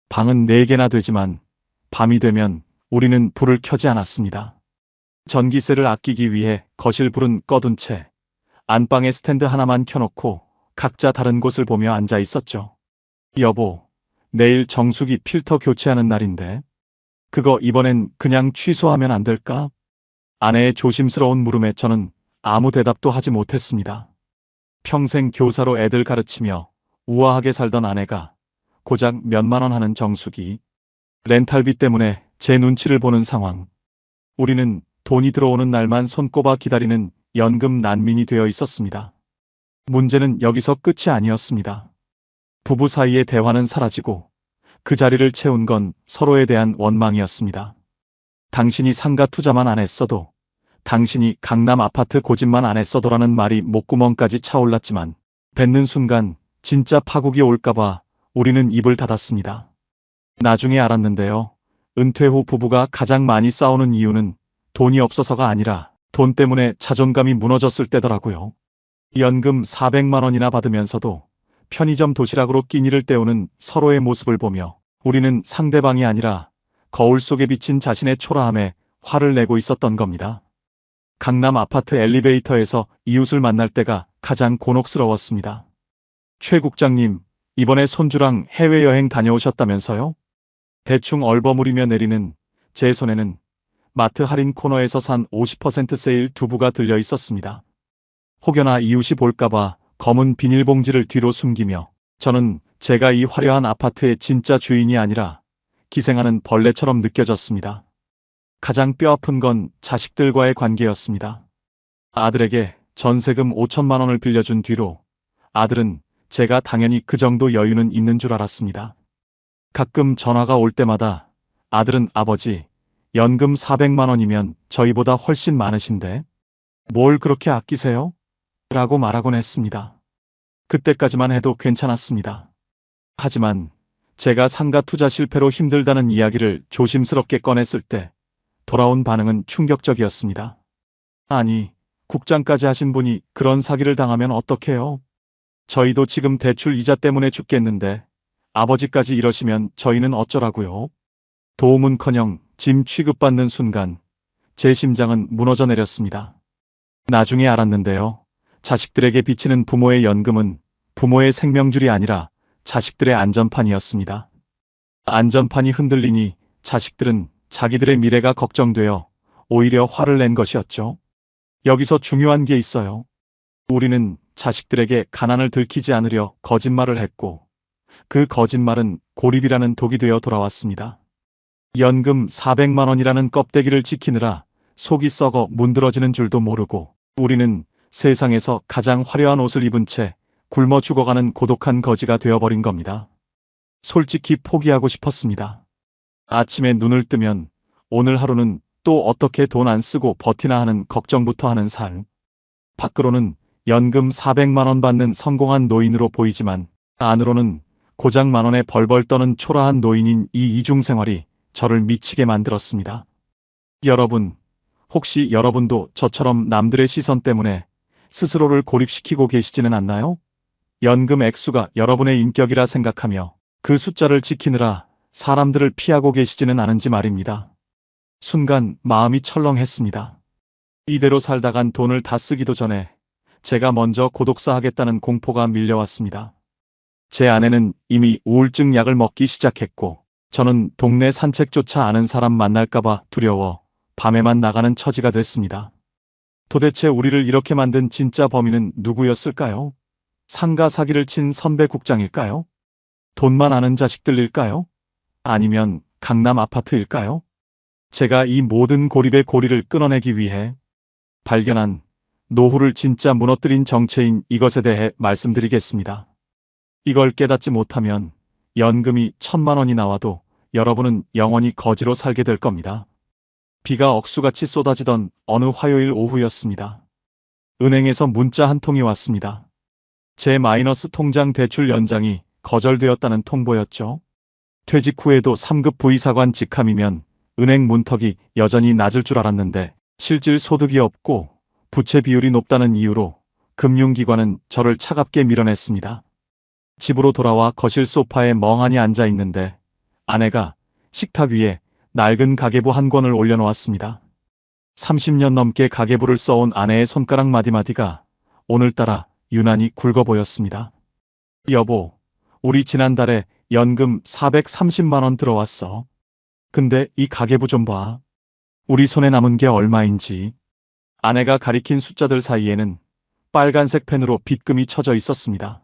방은 4개나 되지만 밤이 되면 우리는 불을 켜지 않았습니다. 전기세를 아끼기 위해 거실 불은 꺼둔 채 안방에 스탠드 하나만 켜놓고 각자 다른 곳을 보며 앉아 있었죠. 여보, 내일 정수기 필터 교체하는 날인데 그거 이번엔 그냥 취소하면 안 될까? 아내의 조심스러운 물음에 저는 아무 대답도 하지 못했습니다. 평생 교사로 애들 가르치며 우아하게 살던 아내가 고작 몇만 원 하는 정수기, 렌탈비 때문에 제 눈치를 보는 상황. 우리는 돈이 들어오는 날만 손꼽아 기다리는 연금 난민이 되어 있었습니다. 문제는 여기서 끝이 아니었습니다. 부부 사이의 대화는 사라지고 그 자리를 채운 건 서로에 대한 원망이었습니다. 당신이 상가 투자만 안 했어도, 당신이 강남 아파트 고집만 안 했어도라는 말이 목구멍까지 차올랐지만 뱉는 순간 진짜 파국이 올까봐 우리는 입을 닫았습니다. 나중에 알았는데요. 은퇴 후 부부가 가장 많이 싸우는 이유는 돈이 없어서가 아니라 돈 때문에 자존감이 무너졌을 때더라고요. 연금 400만 원이나 받으면서도 편의점 도시락으로 끼니를 때우는 서로의 모습을 보며 우리는 상대방이 아니라 거울 속에 비친 자신의 초라함에 화를 내고 있었던 겁니다. 강남 아파트 엘리베이터에서 이웃을 만날 때가 가장 곤혹스러웠습니다. 최 국장님, 이번에 손주랑 해외여행 다녀오셨다면서요? 대충 얼버무리며 내리는 제 손에는 마트 할인 코너에서 산 50% 세일 두부가 들려 있었습니다. 혹여나 이웃이 볼까봐 검은 비닐봉지를 뒤로 숨기며 저는 제가 이 화려한 아파트의 진짜 주인이 아니라 기생하는 벌레처럼 느껴졌습니다. 가장 뼈아픈 건 자식들과의 관계였습니다. 아들에게 전세금 5천만 원을 빌려준 뒤로 아들은 제가 당연히 그 정도 여유는 있는 줄 알았습니다. 가끔 전화가 올 때마다 아들은 아버지, 연금 400만 원이면 저희보다 훨씬 많으신데 뭘 그렇게 아끼세요? 라고 말하곤 했습니다. 그때까지만 해도 괜찮았습니다. 하지만 제가 상가 투자 실패로 힘들다는 이야기를 조심스럽게 꺼냈을 때 돌아온 반응은 충격적이었습니다. 아니, 국장까지 하신 분이 그런 사기를 당하면 어떡해요? 저희도 지금 대출 이자 때문에 죽겠는데 아버지까지 이러시면 저희는 어쩌라고요? 도움은커녕 짐 취급받는 순간 제 심장은 무너져 내렸습니다. 나중에 알았는데요. 자식들에게 비치는 부모의 연금은 부모의 생명줄이 아니라 자식들의 안전판이었습니다. 안전판이 흔들리니 자식들은 자기들의 미래가 걱정되어 오히려 화를 낸 것이었죠. 여기서 중요한 게 있어요. 우리는 자식들에게 가난을 들키지 않으려 거짓말을 했고 그 거짓말은 고립이라는 독이 되어 돌아왔습니다. 연금 400만 원이라는 껍데기를 지키느라 속이 썩어 문드러지는 줄도 모르고 우리는 세상에서 가장 화려한 옷을 입은 채 굶어 죽어가는 고독한 거지가 되어버린 겁니다. 솔직히 포기하고 싶었습니다. 아침에 눈을 뜨면 오늘 하루는 또 어떻게 돈 안 쓰고 버티나 하는 걱정부터 하는 삶. 밖으로는 연금 400만 원 받는 성공한 노인으로 보이지만 안으로는 고작 만 원에 벌벌 떠는 초라한 노인인 이 이중생활이 저를 미치게 만들었습니다. 여러분, 혹시 여러분도 저처럼 남들의 시선 때문에 스스로를 고립시키고 계시지는 않나요? 연금 액수가 여러분의 인격이라 생각하며 그 숫자를 지키느라 사람들을 피하고 계시지는 않은지 말입니다. 순간 마음이 철렁했습니다. 이대로 살다간 돈을 다 쓰기도 전에 제가 먼저 고독사 하겠다는 공포가 밀려왔습니다. 제 아내는 이미 우울증 약을 먹기 시작했고 저는 동네 산책조차 아는 사람 만날까봐 두려워 밤에만 나가는 처지가 됐습니다. 도대체 우리를 이렇게 만든 진짜 범인은 누구였을까요? 상가 사기를 친 선배 국장일까요? 돈만 아는 자식들일까요? 아니면 강남 아파트일까요? 제가 이 모든 고립의 고리를 끊어내기 위해 발견한 노후를 진짜 무너뜨린 정체인 이것에 대해 말씀드리겠습니다. 이걸 깨닫지 못하면 연금이 1000만 원이 나와도 여러분은 영원히 거지로 살게 될 겁니다. 비가 억수같이 쏟아지던 어느 화요일 오후였습니다. 은행에서 문자 한 통이 왔습니다. 제 마이너스 통장 대출 연장이 거절되었다는 통보였죠. 퇴직 후에도 3급 부의사관 직함이면 은행 문턱이 여전히 낮을 줄 알았는데 실질 소득이 없고 부채 비율이 높다는 이유로 금융기관은 저를 차갑게 밀어냈습니다. 집으로 돌아와 거실 소파에 멍하니 앉아 있는데 아내가 식탁 위에 낡은 가계부 한 권을 올려놓았습니다. 30년 넘게 가계부를 써온 아내의 손가락 마디마디가 오늘따라 유난히 굵어 보였습니다. 여보, 우리 지난달에 연금 430만 원 들어왔어. 근데 이 가계부 좀 봐. 우리 손에 남은 게 얼마인지. 아내가 가리킨 숫자들 사이에는 빨간색 펜으로 빚금이 쳐져 있었습니다.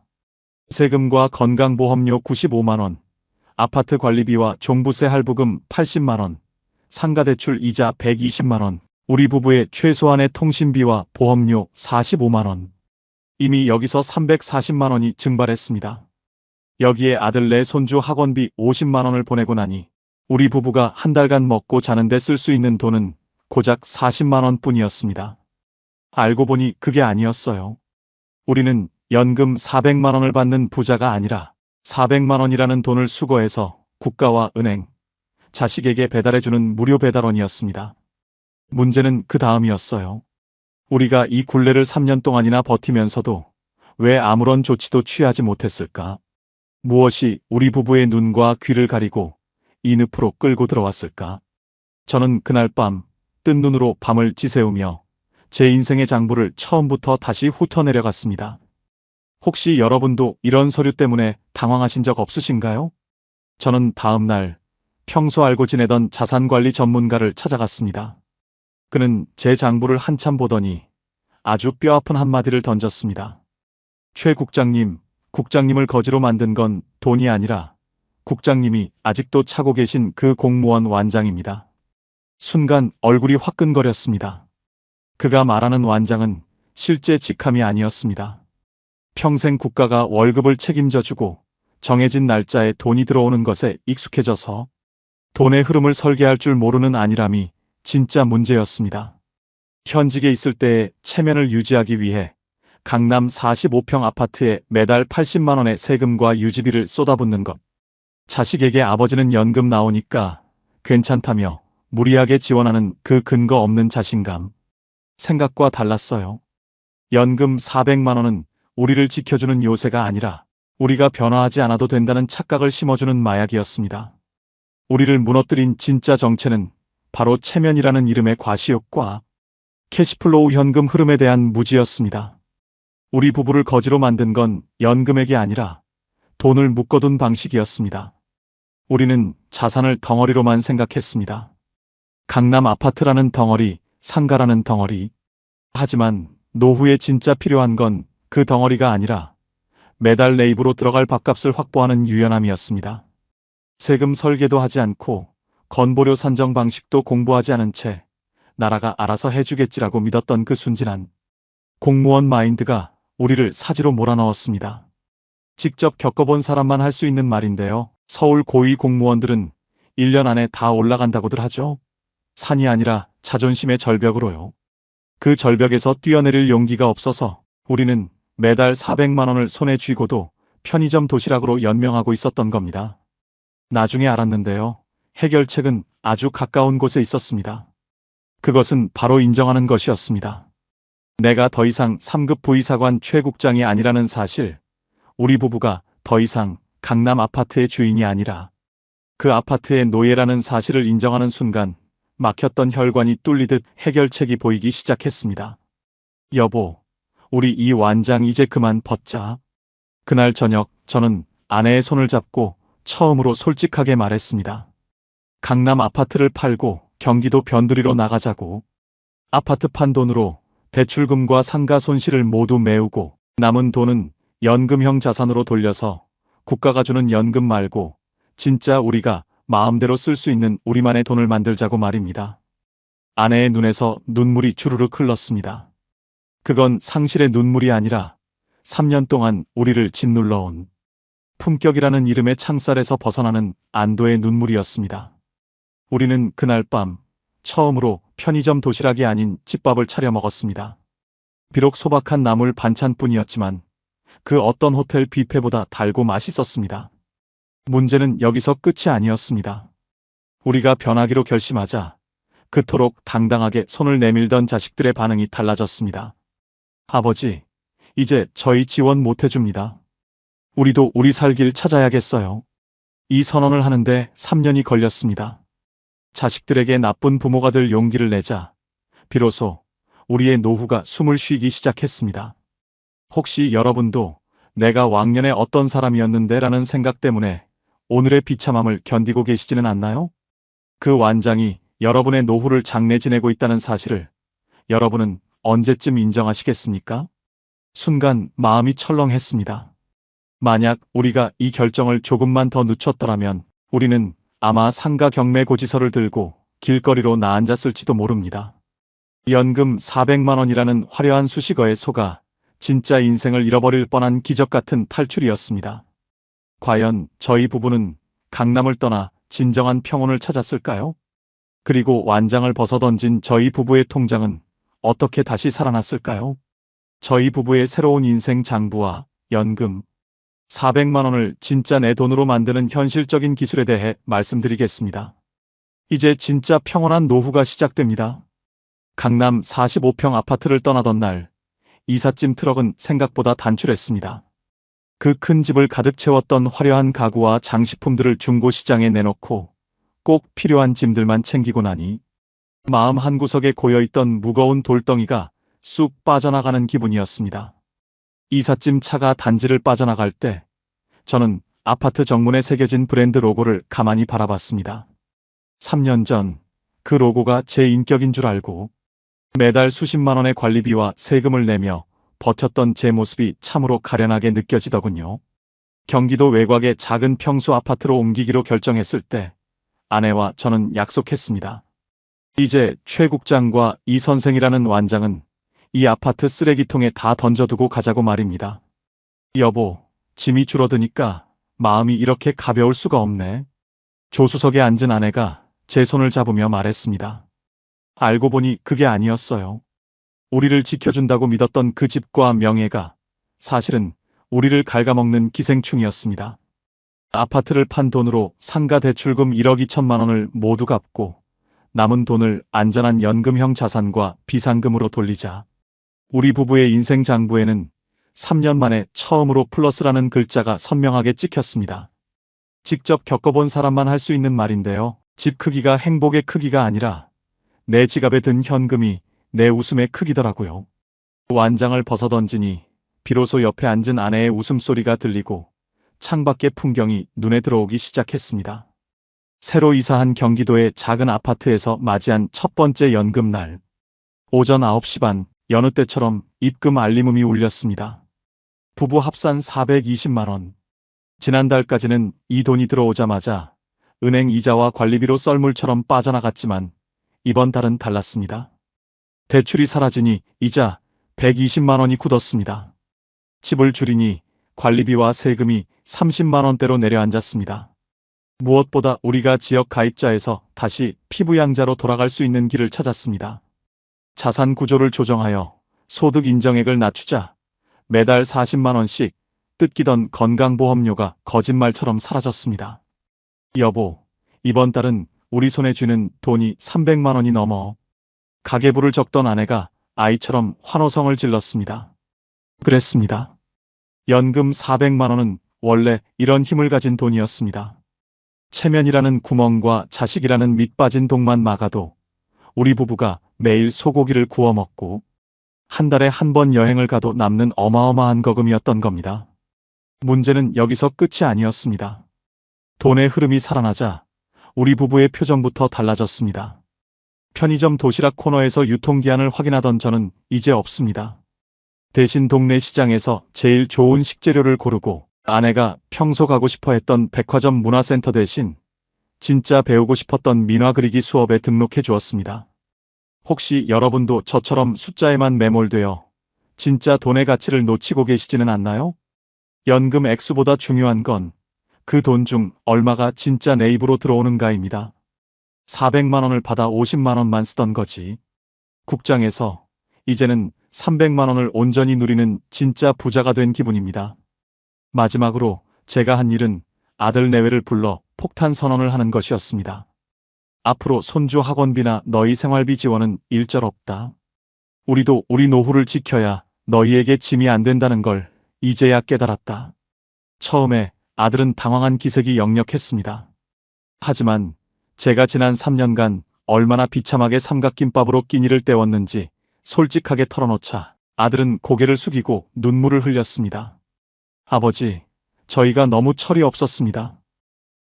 세금과 건강보험료 95만 원, 아파트 관리비와 종부세 할부금 80만 원, 상가대출 이자 120만 원, 우리 부부의 최소한의 통신비와 보험료 45만 원. 이미 여기서 340만 원이 증발했습니다. 여기에 아들 내 손주 학원비 50만 원을 보내고 나니 우리 부부가 한 달간 먹고 자는데 쓸 수 있는 돈은 고작 40만 원 뿐이었습니다. 알고 보니 그게 아니었어요. 우리는 연금 400만 원을 받는 부자가 아니라 400만 원이라는 돈을 수거해서 국가와 은행, 자식에게 배달해주는 무료 배달원이었습니다. 문제는 그 다음이었어요. 우리가 이 굴레를 3년 동안이나 버티면서도 왜 아무런 조치도 취하지 못했을까? 무엇이 우리 부부의 눈과 귀를 가리고 이 늪으로 끌고 들어왔을까? 저는 그날 밤 뜬 눈으로 밤을 지새우며 제 인생의 장부를 처음부터 다시 훑어내려갔습니다. 혹시 여러분도 이런 서류 때문에 당황하신 적 없으신가요? 저는 다음 날 평소 알고 지내던 자산관리 전문가를 찾아갔습니다. 그는 제 장부를 한참 보더니 아주 뼈아픈 한마디를 던졌습니다. 최 국장님, 국장님을 거지로 만든 건 돈이 아니라 국장님이 아직도 차고 계신 그 공무원 완장입니다. 순간 얼굴이 화끈거렸습니다. 그가 말하는 완장은 실제 직함이 아니었습니다. 평생 국가가 월급을 책임져주고 정해진 날짜에 돈이 들어오는 것에 익숙해져서 돈의 흐름을 설계할 줄 모르는 안일함이 진짜 문제였습니다. 현직에 있을 때의 체면을 유지하기 위해 강남 45평 아파트에 매달 80만 원의 세금과 유지비를 쏟아붓는 것. 자식에게 아버지는 연금 나오니까 괜찮다며 무리하게 지원하는 그 근거 없는 자신감. 생각과 달랐어요. 연금 400만 원은 우리를 지켜주는 요새가 아니라 우리가 변화하지 않아도 된다는 착각을 심어주는 마약이었습니다. 우리를 무너뜨린 진짜 정체는 바로 체면이라는 이름의 과시욕과 캐시플로우 현금 흐름에 대한 무지였습니다. 우리 부부를 거지로 만든 건 연금액이 아니라 돈을 묶어둔 방식이었습니다. 우리는 자산을 덩어리로만 생각했습니다. 강남 아파트라는 덩어리, 상가라는 덩어리. 하지만 노후에 진짜 필요한 건 그 덩어리가 아니라 매달 내 입으로 들어갈 밥값을 확보하는 유연함이었습니다. 세금 설계도 하지 않고 건보료 산정 방식도 공부하지 않은 채 나라가 알아서 해주겠지라고 믿었던 그 순진한 공무원 마인드가 우리를 사지로 몰아넣었습니다. 직접 겪어본 사람만 할 수 있는 말인데요. 서울 고위 공무원들은 1년 안에 다 올라간다고들 하죠. 산이 아니라 자존심의 절벽으로요. 그 절벽에서 뛰어내릴 용기가 없어서 우리는 매달 400만 원을 손에 쥐고도 편의점 도시락으로 연명하고 있었던 겁니다. 나중에 알았는데요. 해결책은 아주 가까운 곳에 있었습니다. 그것은 바로 인정하는 것이었습니다. 내가 더 이상 3급 부의사관 최국장이 아니라는 사실, 우리 부부가 더 이상 강남 아파트의 주인이 아니라 그 아파트의 노예라는 사실을 인정하는 순간 막혔던 혈관이 뚫리듯 해결책이 보이기 시작했습니다. 여보, 우리 이 완장 이제 그만 벗자. 그날 저녁 저는 아내의 손을 잡고 처음으로 솔직하게 말했습니다. 강남 아파트를 팔고 경기도 변두리로 나가자고. 아파트 판 돈으로 대출금과 상가 손실을 모두 메우고 남은 돈은 연금형 자산으로 돌려서 국가가 주는 연금 말고 진짜 우리가 마음대로 쓸 수 있는 우리만의 돈을 만들자고 말입니다. 아내의 눈에서 눈물이 주르륵 흘렀습니다. 그건 상실의 눈물이 아니라 3년 동안 우리를 짓눌러온 품격이라는 이름의 창살에서 벗어나는 안도의 눈물이었습니다. 우리는 그날 밤 처음으로 편의점 도시락이 아닌 집밥을 차려 먹었습니다. 비록 소박한 나물 반찬뿐이었지만 그 어떤 호텔 뷔페보다 달고 맛있었습니다. 문제는 여기서 끝이 아니었습니다. 우리가 변하기로 결심하자 그토록 당당하게 손을 내밀던 자식들의 반응이 달라졌습니다. 아버지, 이제 저희 지원 못 해줍니다. 우리도 우리 살 길 찾아야겠어요. 이 선언을 하는데 3년이 걸렸습니다. 자식들에게 나쁜 부모가 될 용기를 내자 비로소 우리의 노후가 숨을 쉬기 시작했습니다. 혹시 여러분도 내가 왕년에 어떤 사람이었는데 라는 생각 때문에 오늘의 비참함을 견디고 계시지는 않나요? 그 완장이 여러분의 노후를 장래 지내고 있다는 사실을 여러분은 언제쯤 인정하시겠습니까? 순간 마음이 철렁했습니다. 만약 우리가 이 결정을 조금만 더 늦췄더라면 우리는 아마 상가 경매 고지서를 들고 길거리로 나앉았을지도 모릅니다. 연금 400만 원이라는 화려한 수식어에 속아 진짜 인생을 잃어버릴 뻔한 기적 같은 탈출이었습니다. 과연 저희 부부는 강남을 떠나 진정한 평온을 찾았을까요? 그리고 완장을 벗어던진 저희 부부의 통장은 어떻게 다시 살아났을까요? 저희 부부의 새로운 인생 장부와 연금 400만 원을 진짜 내 돈으로 만드는 현실적인 기술에 대해 말씀드리겠습니다. 이제 진짜 평온한 노후가 시작됩니다. 강남 45평 아파트를 떠나던 날 이삿짐 트럭은 생각보다 단출했습니다. 그 큰 집을 가득 채웠던 화려한 가구와 장식품들을 중고시장에 내놓고 꼭 필요한 짐들만 챙기고 나니 마음 한구석에 고여있던 무거운 돌덩이가 쑥 빠져나가는 기분이었습니다. 이삿짐 차가 단지를 빠져나갈 때 저는 아파트 정문에 새겨진 브랜드 로고를 가만히 바라봤습니다. 3년 전 그 로고가 제 인격인 줄 알고 매달 수십만 원의 관리비와 세금을 내며 버텼던 제 모습이 참으로 가련하게 느껴지더군요. 경기도 외곽의 작은 평수 아파트로 옮기기로 결정했을 때 아내와 저는 약속했습니다. 이제 최 국장과 이 선생이라는 완장은 이 아파트 쓰레기통에 다 던져두고 가자고 말입니다. 여보, 짐이 줄어드니까 마음이 이렇게 가벼울 수가 없네. 조수석에 앉은 아내가 제 손을 잡으며 말했습니다. 알고 보니 그게 아니었어요. 우리를 지켜준다고 믿었던 그 집과 명예가 사실은 우리를 갉아먹는 기생충이었습니다. 아파트를 판 돈으로 상가 대출금 1억 2천만 원을 모두 갚고 남은 돈을 안전한 연금형 자산과 비상금으로 돌리자 우리 부부의 인생 장부에는 3년 만에 처음으로 플러스라는 글자가 선명하게 찍혔습니다. 직접 겪어본 사람만 할 수 있는 말인데요. 집 크기가 행복의 크기가 아니라 내 지갑에 든 현금이 내 웃음의 크기더라고요. 완장을 벗어던지니 비로소 옆에 앉은 아내의 웃음소리가 들리고 창밖의 풍경이 눈에 들어오기 시작했습니다. 새로 이사한 경기도의 작은 아파트에서 맞이한 첫 번째 연금날. 오전 9시 반, 여느 때처럼 입금 알림음이 울렸습니다. 부부 합산 420만 원. 지난달까지는 이 돈이 들어오자마자 은행 이자와 관리비로 썰물처럼 빠져나갔지만 이번 달은 달랐습니다. 대출이 사라지니 이자 120만 원이 굳었습니다. 집을 줄이니 관리비와 세금이 30만 원대로 내려앉았습니다. 무엇보다 우리가 지역 가입자에서 다시 피부양자로 돌아갈 수 있는 길을 찾았습니다. 자산 구조를 조정하여 소득 인정액을 낮추자 매달 40만 원씩 뜯기던 건강보험료가 거짓말처럼 사라졌습니다. 여보, 이번 달은 우리 손에 쥐는 돈이 300만 원이 넘어. 가계부를 적던 아내가 아이처럼 환호성을 질렀습니다. 그랬습니다. 연금 400만 원은 원래 이런 힘을 가진 돈이었습니다. 체면이라는 구멍과 자식이라는 밑 빠진 독만 막아도 우리 부부가 매일 소고기를 구워 먹고 한 달에 한 번 여행을 가도 남는 어마어마한 거금이었던 겁니다. 문제는 여기서 끝이 아니었습니다. 돈의 흐름이 살아나자 우리 부부의 표정부터 달라졌습니다. 편의점 도시락 코너에서 유통기한을 확인하던 저는 이제 없습니다. 대신 동네 시장에서 제일 좋은 식재료를 고르고 아내가 평소 가고 싶어 했던 백화점 문화센터 대신 진짜 배우고 싶었던 민화 그리기 수업에 등록해 주었습니다. 혹시 여러분도 저처럼 숫자에만 매몰되어 진짜 돈의 가치를 놓치고 계시지는 않나요? 연금 액수보다 중요한 건 그 돈 중 얼마가 진짜 내 입으로 들어오는가입니다. 400만 원을 받아 50만 원만 쓰던 거지. 국장에서 이제는 300만 원을 온전히 누리는 진짜 부자가 된 기분입니다. 마지막으로 제가 한 일은 아들 내외를 불러 폭탄 선언을 하는 것이었습니다. 앞으로 손주 학원비나 너희 생활비 지원은 일절 없다. 우리도 우리 노후를 지켜야 너희에게 짐이 안 된다는 걸 이제야 깨달았다. 처음에 아들은 당황한 기색이 역력했습니다. 하지만 제가 지난 3년간 얼마나 비참하게 삼각김밥으로 끼니를 때웠는지 솔직하게 털어놓자 아들은 고개를 숙이고 눈물을 흘렸습니다. 아버지, 저희가 너무 철이 없었습니다.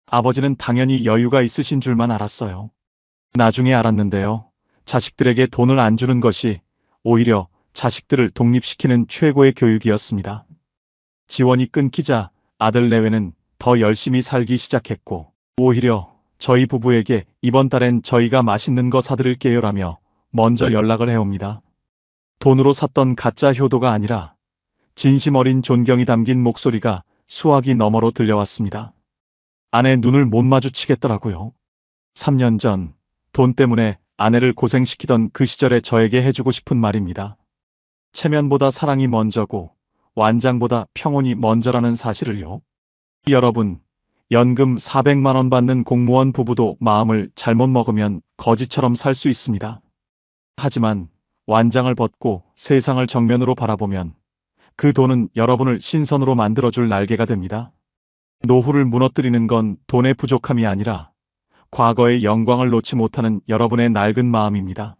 아버지는 당연히 여유가 있으신 줄만 알았어요. 나중에 알았는데요. 자식들에게 돈을 안 주는 것이 오히려 자식들을 독립시키는 최고의 교육이었습니다. 지원이 끊기자 아들 내외는 더 열심히 살기 시작했고 오히려 저희 부부에게 이번 달엔 저희가 맛있는 거 사드릴게요라며 먼저 연락을 해옵니다. 돈으로 샀던 가짜 효도가 아니라 진심 어린 존경이 담긴 목소리가 수화기 너머로 들려왔습니다. 아내 눈을 못 마주치겠더라고요. 3년 전 돈 때문에 아내를 고생시키던 그 시절에 저에게 해주고 싶은 말입니다. 체면보다 사랑이 먼저고 완장보다 평온이 먼저라는 사실을요. 여러분, 연금 400만 원 받는 공무원 부부도 마음을 잘못 먹으면 거지처럼 살 수 있습니다. 하지만 완장을 벗고 세상을 정면으로 바라보면 그 돈은 여러분을 신선으로 만들어줄 날개가 됩니다. 노후를 무너뜨리는 건 돈의 부족함이 아니라 과거의 영광을 놓지 못하는 여러분의 낡은 마음입니다.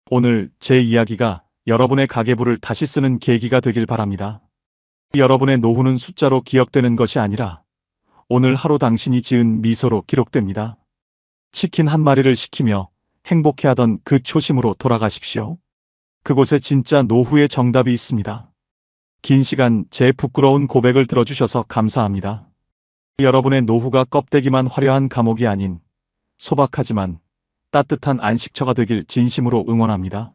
오늘 제 이야기가 여러분의 가계부를 다시 쓰는 계기가 되길 바랍니다. 여러분의 노후는 숫자로 기억되는 것이 아니라 오늘 하루 당신이 지은 미소로 기록됩니다. 치킨 한 마리를 시키며 행복해하던 그 초심으로 돌아가십시오. 그곳에 진짜 노후의 정답이 있습니다. 긴 시간 제 부끄러운 고백을 들어주셔서 감사합니다. 여러분의 노후가 껍데기만 화려한 감옥이 아닌 소박하지만 따뜻한 안식처가 되길 진심으로 응원합니다.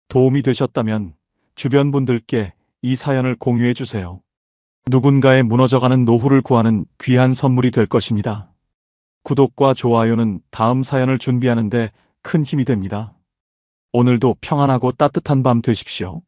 도움이 되셨다면 주변 분들께 이 사연을 공유해 주세요. 누군가의 무너져가는 노후를 구하는 귀한 선물이 될 것입니다. 구독과 좋아요는 다음 사연을 준비하는 데 큰 힘이 됩니다. 오늘도 평안하고 따뜻한 밤 되십시오.